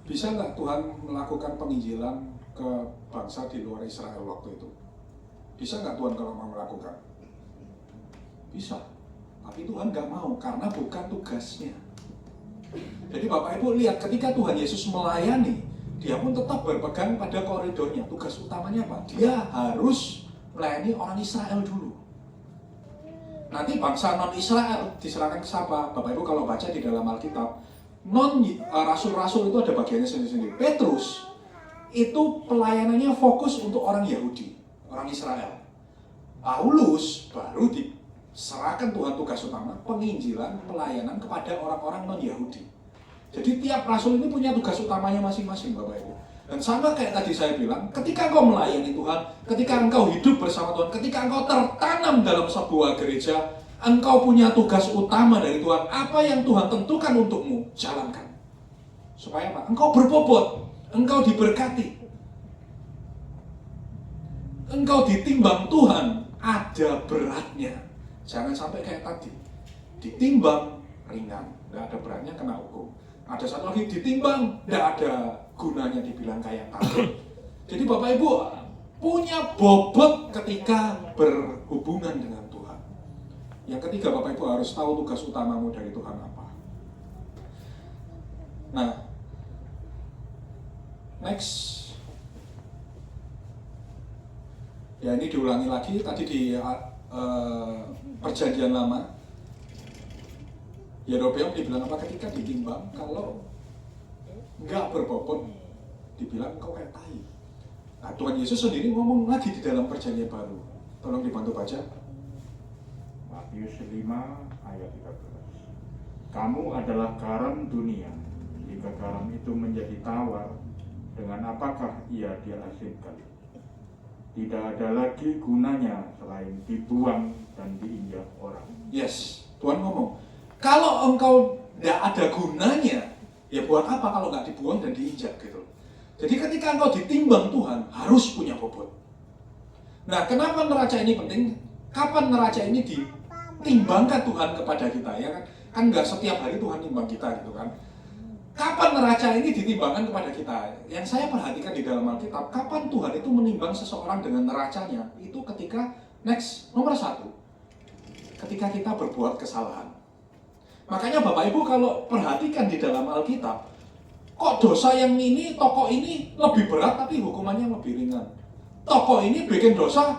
Bisa nggak Tuhan melakukan penginjilan ke bangsa di luar Israel waktu itu? Bisa nggak Tuhan kalau mau melakukan? Bisa. Tapi Tuhan nggak mau karena bukan tugasnya. Jadi Bapak Ibu lihat ketika Tuhan Yesus melayani, dia pun tetap berpegang pada koridornya. Tugas utamanya apa? Dia harus melayani orang Israel dulu. Nanti bangsa non-Israel diserahkan ke siapa? Bapak Ibu kalau baca di dalam Alkitab, rasul-rasul itu ada bagiannya sendiri-sendiri. Petrus itu pelayanannya fokus untuk orang Yahudi, orang Israel. Paulus baru serahkan Tuhan tugas utama penginjilan, pelayanan kepada orang-orang non-Yahudi. Jadi tiap rasul ini punya tugas utamanya masing-masing Bapak Ibu. Dan sama kayak tadi saya bilang, ketika engkau melayani Tuhan, ketika engkau hidup bersama Tuhan, ketika engkau tertanam dalam sebuah gereja, engkau punya tugas utama dari Tuhan. Apa yang Tuhan tentukan untukmu, jalankan. Supaya apa? Engkau berbobot, engkau diberkati. engkau ditimbang Tuhan, ada beratnya. Jangan sampai kayak tadi, ditimbang ringan, nggak ada beratnya, kena hukum. Ada satu lagi ditimbang, nggak ada gunanya, dibilang kayak takut. Jadi Bapak Ibu punya bobot ketika berhubungan dengan Tuhan. Yang ketiga, Bapak Ibu harus tahu tugas utamamu dari Tuhan apa. Nah, next. Ya, ini diulangi lagi tadi di Perjanjian Lama. Yerobeam dibilang apa ketika ditimbang, kalau nggak berbobot, dibilang engkau kayak tai. Nah, Tuhan Yesus sendiri ngomong lagi di dalam Perjanjian Baru. Tolong dibantu baca. Matius 5 ayat 13. Kamu adalah garam dunia. Jika garam itu menjadi tawar, dengan apakah ia diasinkan? Tidak ada lagi gunanya selain dibuang dan diinjak orang. Yes, Tuhan ngomong, kalau engkau tidak ada gunanya, ya buat apa kalau nggak dibuang dan diinjak gitu. Jadi ketika engkau ditimbang Tuhan, harus punya bobot. Nah, kenapa neraca ini penting? Kapan neraca ini ditimbangkan Tuhan kepada kita, ya kan? Kan nggak setiap hari Tuhan timbang kita gitu kan. Kapan neraca ini ditimbangkan kepada kita? Yang saya perhatikan di dalam Alkitab, kapan Tuhan itu menimbang seseorang dengan neracanya? Itu ketika, next, nomor 1, ketika kita berbuat kesalahan. Makanya Bapak Ibu kalau perhatikan di dalam Alkitab, kok dosa yang ini, tokoh ini lebih berat tapi hukumannya lebih ringan. Tokoh ini bikin dosa,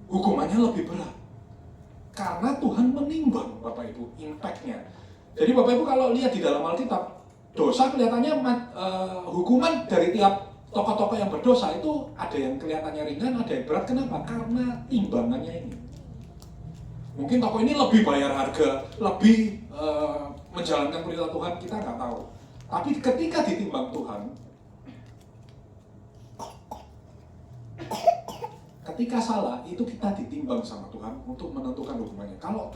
hukumannya lebih berat. Karena Tuhan menimbang, Bapak Ibu, impact-nya. Jadi Bapak Ibu kalau lihat di dalam Alkitab, dosa kelihatannya hukuman dari tiap tokoh-tokoh yang berdosa itu ada yang kelihatannya ringan, ada yang berat. Kenapa? Karena timbangannya ini. Mungkin tokoh ini lebih bayar harga, lebih menjalankan perintah Tuhan, kita nggak tahu. Tapi ketika ditimbang Tuhan, ketika salah itu kita ditimbang sama Tuhan untuk menentukan hukumannya. Kalau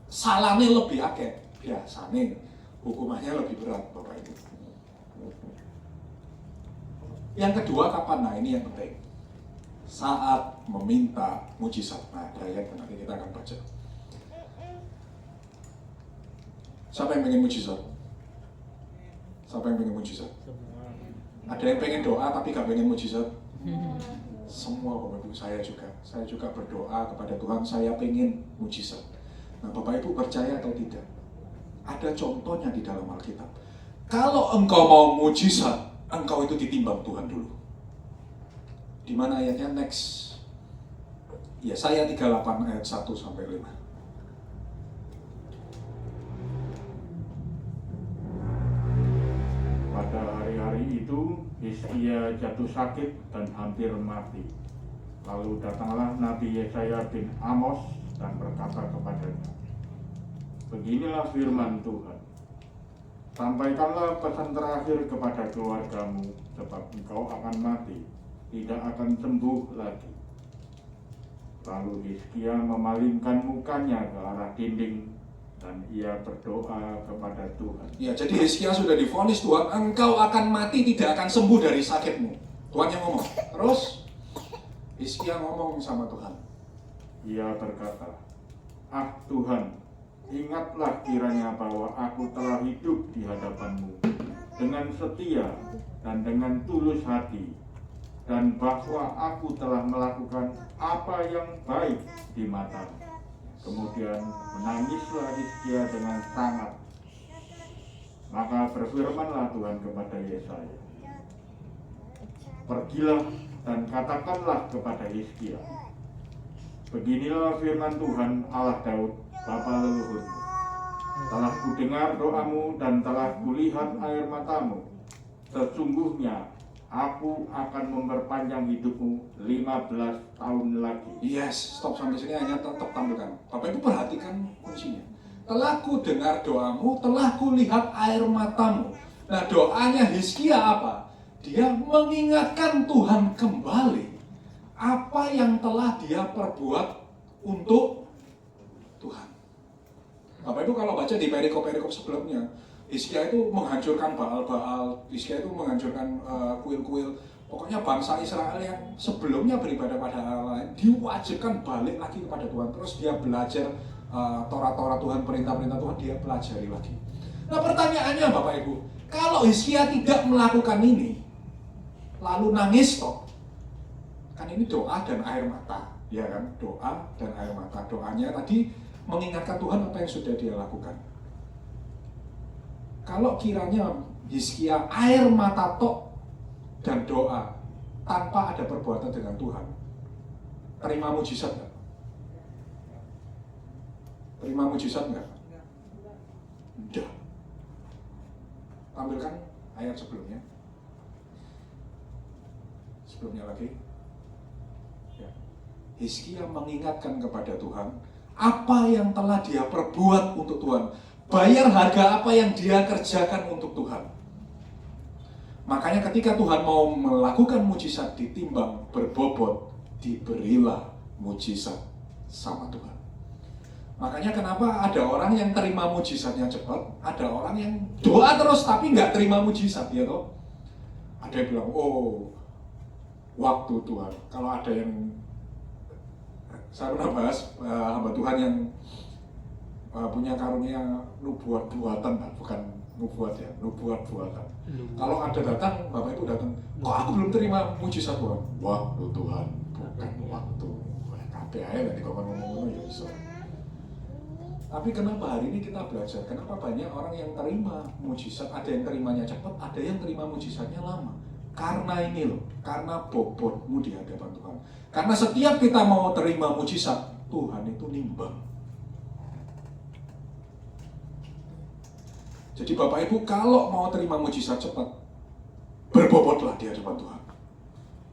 salahnya lebih akeh, biasanya hukumannya lebih berat, Bapak Ibu. Yang kedua kapan? Nah, ini yang penting. Saat meminta mujizat. Nah, ada ayat nanti kita akan baca. Siapa yang pengen mujizat? Siapa yang pengen mujizat? Ada yang pengen doa tapi gak pengen mujizat? Semua Bapak Ibu, saya juga berdoa kepada Tuhan, saya pengen mujizat. Nah, Bapak Ibu percaya atau tidak? Ada contohnya di dalam Alkitab. Kalau engkau mau mujizat, engkau itu ditimbang Tuhan dulu. Di mana ayatnya? Next. Yesaya 38 ayat 1 sampai 5. Pada hari-hari itu, Hizkia jatuh sakit dan hampir mati. Lalu datanglah Nabi Yesaya bin Amos dan berkata kepadanya, beginilah firman Tuhan, sampaikanlah pesan terakhir kepada keluargamu, sebab engkau akan mati, tidak akan sembuh lagi. Lalu Hizkia memalingkan mukanya ke arah dinding, dan ia berdoa kepada Tuhan. Ya, jadi Hizkia sudah divonis Tuhan, engkau akan mati, tidak akan sembuh dari sakitmu. Tuhan yang ngomong. Terus Hizkia ngomong sama Tuhan. Ia berkata, ah Tuhan, ingatlah kiranya bahwa aku telah hidup di hadapan-Mu dengan setia dan dengan tulus hati, dan bahwa aku telah melakukan apa yang baik di mata-Mu. Kemudian menangislah Hizkia dengan sangat. Maka berfirmanlah Tuhan kepada Yesaya, pergilah dan katakanlah kepada Hizkia, beginilah firman Tuhan Allah Daud, bapa leluhurmu. Telah kudengar doamu dan telah kulihat air matamu. Sesungguhnya aku akan memperpanjang hidupmu 15 tahun lagi. Yes, stop sampai sini hanya tetap tampilkan. Bapak Ibu perhatikan kuncinya. Telah ku dengar doamu, telah ku lihat air matamu. Nah, doanya Hizkia apa? Dia mengingatkan Tuhan kembali apa yang telah dia perbuat untuk Tuhan. Bapak Ibu kalau baca di perikop-perikop sebelumnya, Hizkia itu menghancurkan Baal-Baal, Hizkia itu menghancurkan kuil-kuil Pokoknya bangsa Israel yang sebelumnya beribadah pada Allah lain diwajibkan balik lagi kepada Tuhan. Terus dia belajar Torah-Torah Tuhan, perintah-perintah Tuhan, dia pelajari lagi. Nah pertanyaannya Bapak Ibu, kalau Hizkia tidak melakukan ini, lalu nangis toh, kan ini doa dan air mata, ya kan? Doa dan air mata. Doanya tadi mengingatkan Tuhan apa yang sudah dia lakukan. Kalau kiranya Hizkia air mata tok dan doa tanpa ada perbuatan dengan Tuhan, terima mujizat nggak? Terima mujizat nggak? Udah. Tampilkan ayat sebelumnya. Sebelumnya lagi. Ya. Hizkia mengingatkan kepada Tuhan apa yang telah dia perbuat untuk Tuhan. Bayar harga apa yang dia kerjakan untuk Tuhan. Makanya ketika Tuhan mau melakukan mujizat ditimbang berbobot, diberilah mujizat sama Tuhan. Makanya kenapa ada orang yang terima mujizatnya cepat, ada orang yang doa terus tapi nggak terima mujizat, ya toh? Ada yang bilang, oh waktu Tuhan. Kalau ada yang, saya pernah bahas hamba Tuhan yang punya karunia nubuat buatan, bukan nubuat ya, nubuat buatan. Kalau ada datang, Bapak Ibu datang, kok aku belum terima mujizat Tuhan? Waktu Tuhan, bukan waktu. KPI nanti kalau ngomong-ngomong ya bisa. Tapi kenapa hari ini kita belajar? Kenapa banyak orang yang terima mujizat, ada yang terimanya cepat, ada yang terima mujizatnya lama? Karena ini loh, karena bobotmu di hadapan Tuhan. Karena setiap kita mau terima mujizat, Tuhan itu nimbang. Jadi Bapak Ibu kalau mau terima mujizat cepat, berbobotlah di hadapan Tuhan.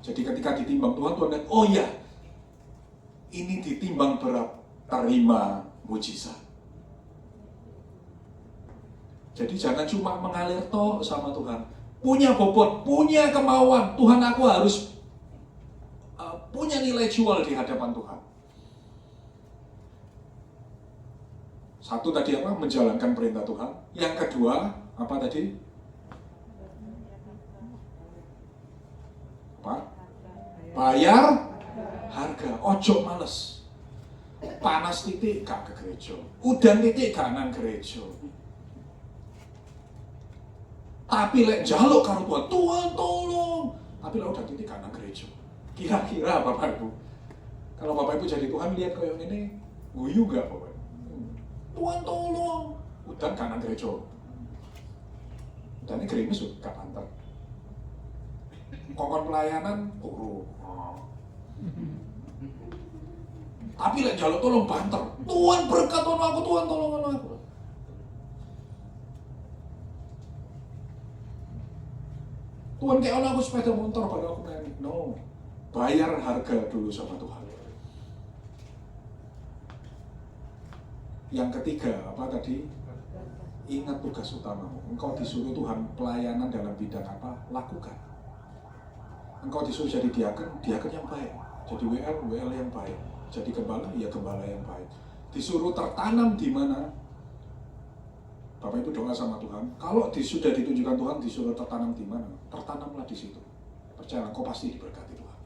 Jadi ketika ditimbang Tuhan, Tuhan lihat, oh ya, ini ditimbang berat, terima mujizat. Jadi jangan cuma mengalir toh sama Tuhan. Punya bobot, punya kemauan, Tuhan aku harus punya nilai jual di hadapan Tuhan. Satu tadi apa? Menjalankan perintah Tuhan. Yang kedua, apa tadi? Apa? Bayar harga. Ojo males. Panas titik gak ke gereja. Udan titik gak nang gereja. Tapi lek njaluk karo Tuhan, Tuhan tolong. Tapi lek udah titik gak nang gereja. Kira-kira Bapak Ibu, kalau Bapak Ibu jadi Tuhan lihat kayak ini, guyu gak Bapak? Tuhan tolong, udan kanan gereja. Dan ini gerimis gak panter. Kongkon pelayanan turu. Tapi lek njaluk tolong banter. Tuhan berkat aku, Tuhan tolong aku. Tuhan kayak aku sepeda motor pada aku naik. No, bayar harga dulu sama Tuhan. Yang ketiga, apa tadi? Ingat tugas utamamu. Engkau disuruh Tuhan pelayanan dalam bidang apa? Lakukan. Engkau disuruh jadi diaken yang baik. Jadi WL yang baik. Jadi gembala, ya gembala yang baik. Disuruh tertanam di mana? Bapak Ibu doa sama Tuhan. Kalau sudah ditunjukkan Tuhan, disuruh tertanam di mana? Tertanamlah di situ. Percaya, engkau pasti diberkati Tuhan.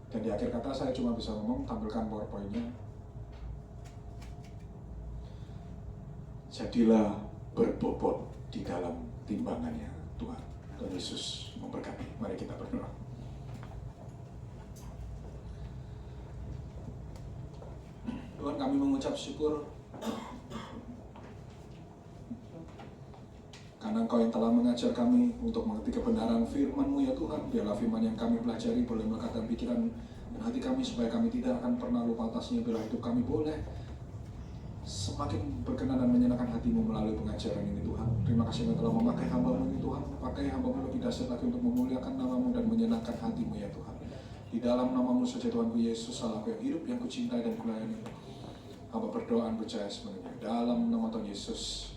Dan di akhir kata saya cuma bisa ngomong, tampilkan PowerPoint-nya. Jadilah berbobot di dalam timbangannya Tuhan. Tuhan Yesus memberkati. Mari kita berdoa. Tuhan, kami mengucap syukur karena Engkau yang telah mengajar kami untuk mengerti kebenaran firman-Mu ya Tuhan. Biarlah firman yang kami pelajari boleh melekat pikiran dan hati kami supaya kami tidak akan pernah lupa atasnya. Biarlah hidup kami boleh semakin berkenan dan menyenangkan hati-Mu melalui pengajaran ini Tuhan. Terima kasih Engkau telah memakai hamba-Mu ini Tuhan. Pakai hamba-Mu lebih dahsyat lagi untuk memuliakan nama-Mu dan menyenangkan hati-Mu ya Tuhan. Di dalam nama-Mu saja Tuhanku Yesus, Allahku yang hidup, yang kucintai dan kulayani. Hamba berdoa percaya sebenarnya dalam nama Tuhan Yesus.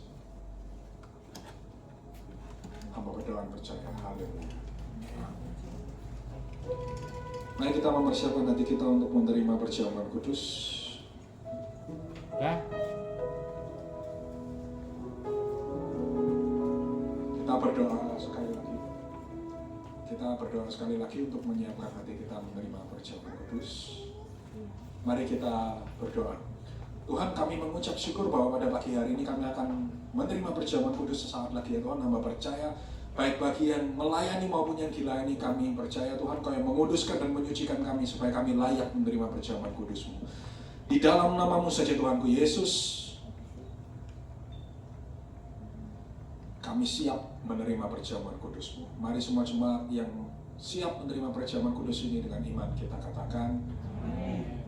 Hamba berdoa percaya. Haleluya. Mari kita mempersiapkan hati kita untuk menerima perjamuan kudus. Ya. Kita berdoa sekali lagi. kita berdoa sekali lagi untuk menyiapkan hati kita menerima perjamuan kudus. Mari kita berdoa. Tuhan, kami mengucap syukur bahwa pada pagi hari ini kami akan menerima perjamuan kudus sesaat lagi ya Tuhan. Hamba percaya baik bagi yang melayani maupun yang dilayani, kami percaya Tuhan Kau yang menguduskan dan menyucikan kami supaya kami layak menerima perjamuan kudus-Mu. Di dalam nama-Mu saja Tuhanku Yesus, kami siap menerima perjamuan kudus-Mu. Mari semua jemaat yang siap menerima perjamuan kudus ini dengan iman kita katakan, amin.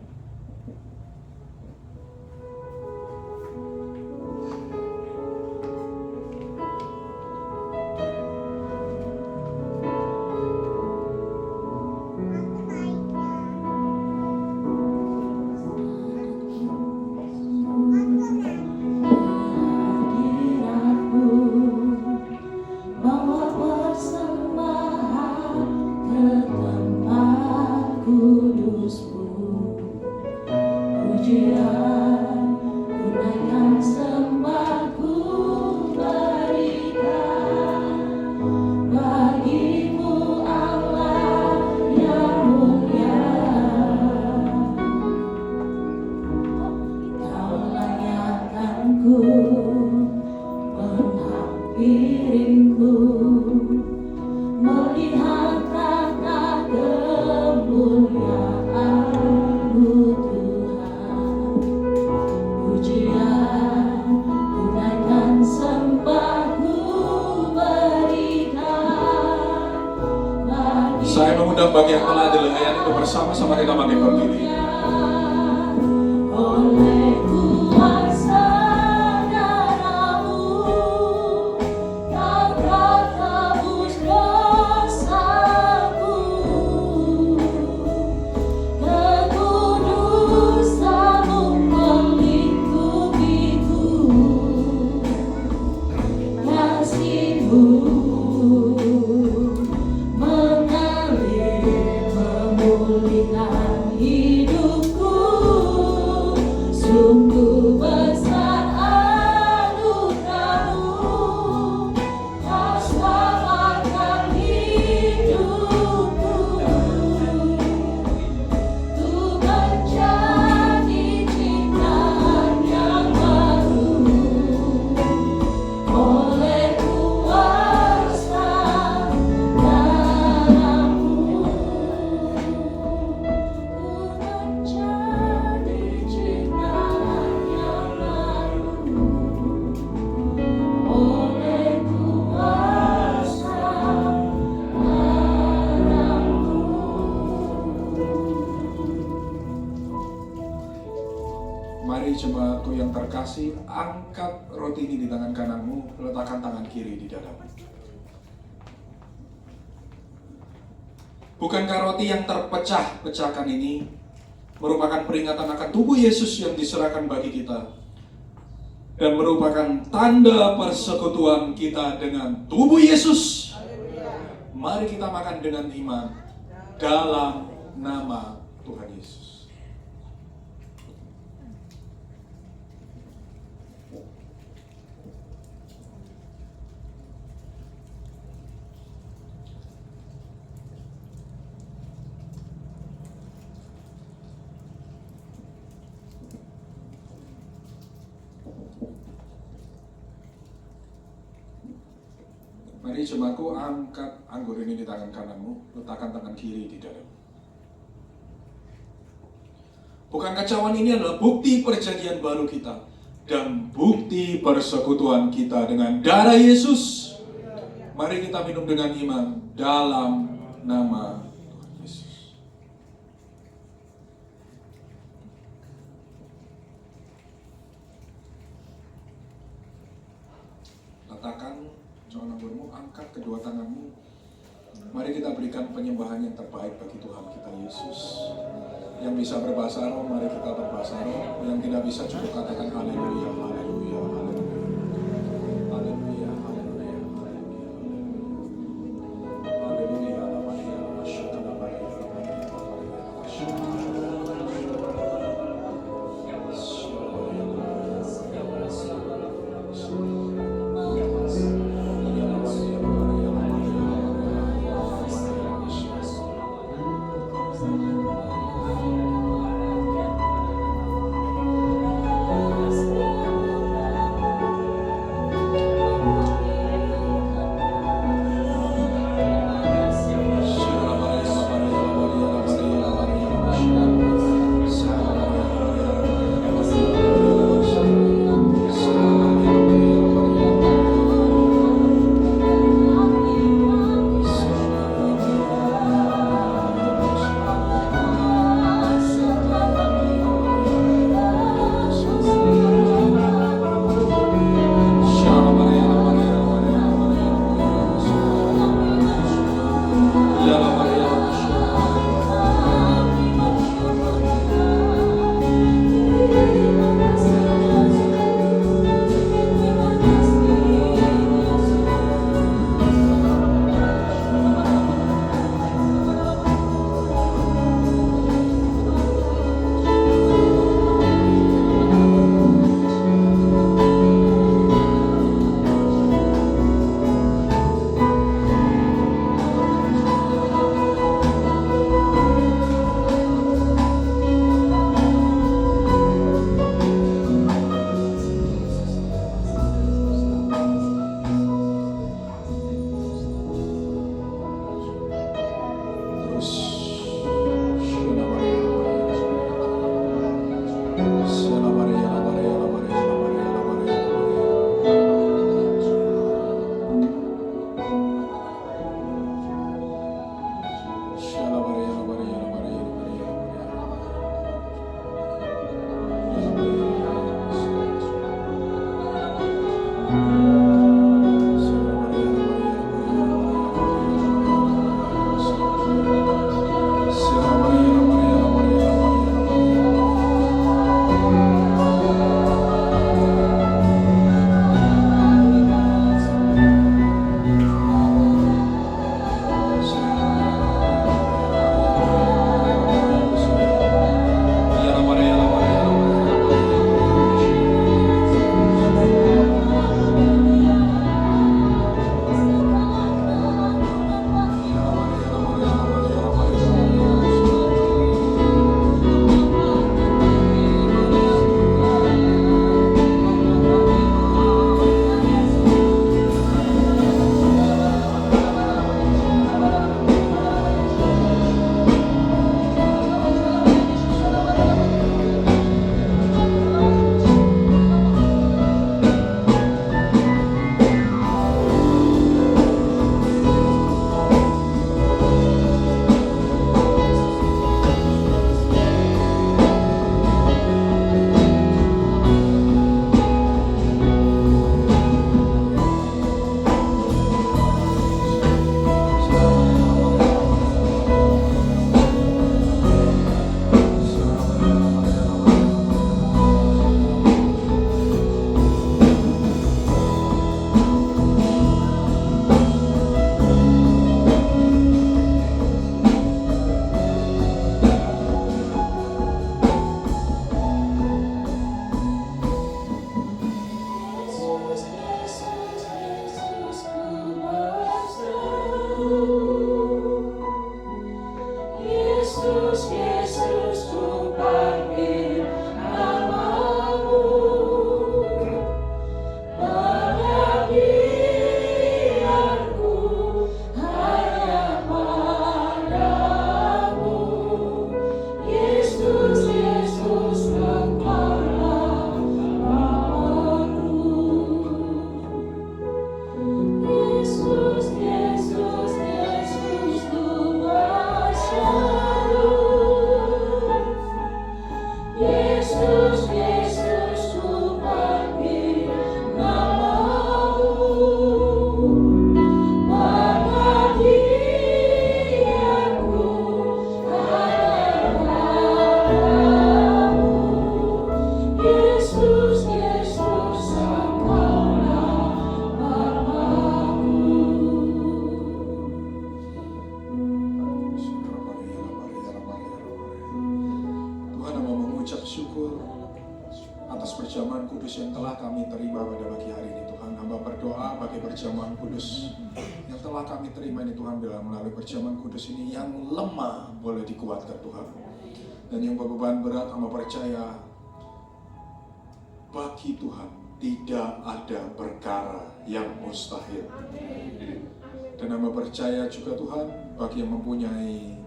Saya mengundang bagi yang telah dilayani untuk bersama-sama kita bangkit berdiri. Oleh kuasa darah-Mu, Kau telah tebus dosaku. Kekudusan-Mu melingkupiku, kasih-Mu memulihkan hidupku. Sungguh besar anugerah-Mu, Kau selamatkan hidupku. Ku menjadi ciptaan yang baru oleh kuasa darah-Mu. Mari jemaatku yang terkasih, angkat roti ini di tangan kananmu, letakkan tangan kiri di dadamu. Bukankah roti yang terpecah-pecahkan ini merupakan peringatan akan tubuh Yesus yang diserahkan bagi kita dan merupakan tanda persekutuan kita dengan tubuh Yesus? Mari kita makan dengan iman dalam nama Tuhan Yesus. Mari jemaatku, angkat anggur ini di tangan kananmu, letakkan tangan kiri di dadamu. Bukankah cawan ini adalah bukti perjanjian baru kita dan bukti persekutuan kita dengan darah Yesus? Mari kita minum dengan iman dalam nama Tuhan Yesus. Letakkan cawan anggurmu, angkat kedua tanganmu. Mari kita berikan penyembahan yang terbaik bagi Tuhan kita Yesus. Yang bisa berbahasa roh, mari kita berbahasa roh. Yang tidak bisa cukup katakan haleluya, haleluya, haleluya. Haleluya, haleluya, haleluya. Haleluya, haleluya, haleluya. perjamuan kudus yang telah kami terima ini Tuhan, bila melalui perjamuan kudus ini yang lemah boleh dikuatkan Tuhan, dan yang berbeban berat hamba percaya bagi Tuhan tidak ada perkara yang mustahil. Dan hamba percaya juga Tuhan, bagi yang mempunyai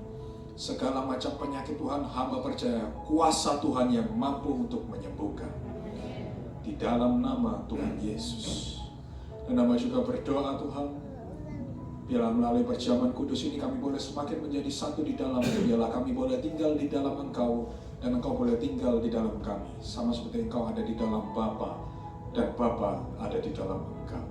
segala macam penyakit Tuhan, hamba percaya kuasa Tuhan yang mampu untuk menyembuhkan di dalam nama Tuhan Yesus. Dan hamba juga berdoa Tuhan, biarlah melalui perjamuan kudus ini kami boleh semakin menjadi satu di dalam, biarlah kami boleh tinggal di dalam Engkau dan Engkau boleh tinggal di dalam kami, sama seperti Engkau ada di dalam Bapa dan Bapa ada di dalam Engkau.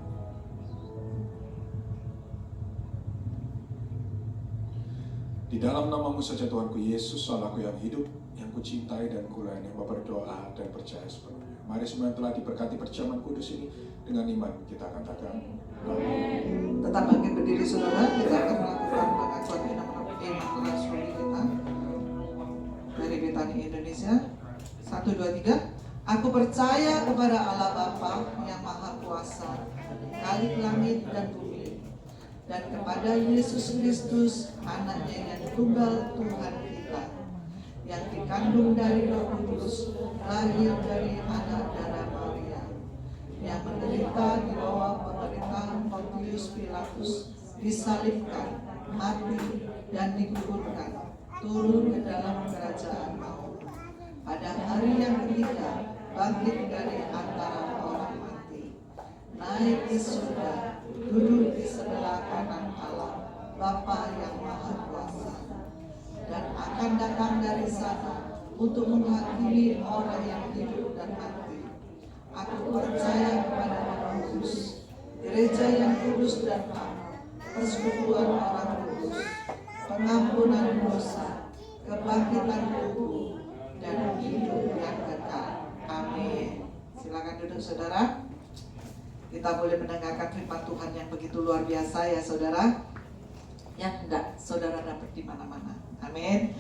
Di dalam namamu saja Tuhanku Yesus, Allahku yang hidup, yang kucintai dan kulayani, hamba berdoa dan percaya sepenuhnya. Mari semua yang telah diberkati perjamuan kudus ini dengan iman kita katakan amin. Tetap bangkit berdiri saudara, kita akan melakukan pengakuan iman rasuli kita dari Betani Indonesia. 1, 2, 3. Aku percaya kepada Allah Bapa yang Maha Kuasa, Khalik langit dan bumi, dan kepada Yesus Kristus, anaknya yang tunggal Tuhan kita, yang dikandung dari Roh Kudus, lahir dari anak darah Maria, yang menderita di bawah pemerintahan Pontius Pilatus, disalibkan, mati, dan dikuburkan, turun ke dalam kerajaan maut. Pada hari yang ketiga, bangkit dari antara orang mati, naik ke surga, duduk di sebelah kanan Allah, Bapa yang Maha Kuasa, dan akan datang dari sana untuk menghakimi orang yang hidup dan mati. Aku percaya kepada Roh Kudus, gereja yang kudus dan am, persekutuan orang kudus, pengampunan dosa, kebangkitan tubuh, dan hidup yang kekal. Amin. Silakan duduk saudara. Kita boleh mendengarkan firman Tuhan yang begitu luar biasa ya saudara. Yang hendak saudara dapat di mana-mana. Amin.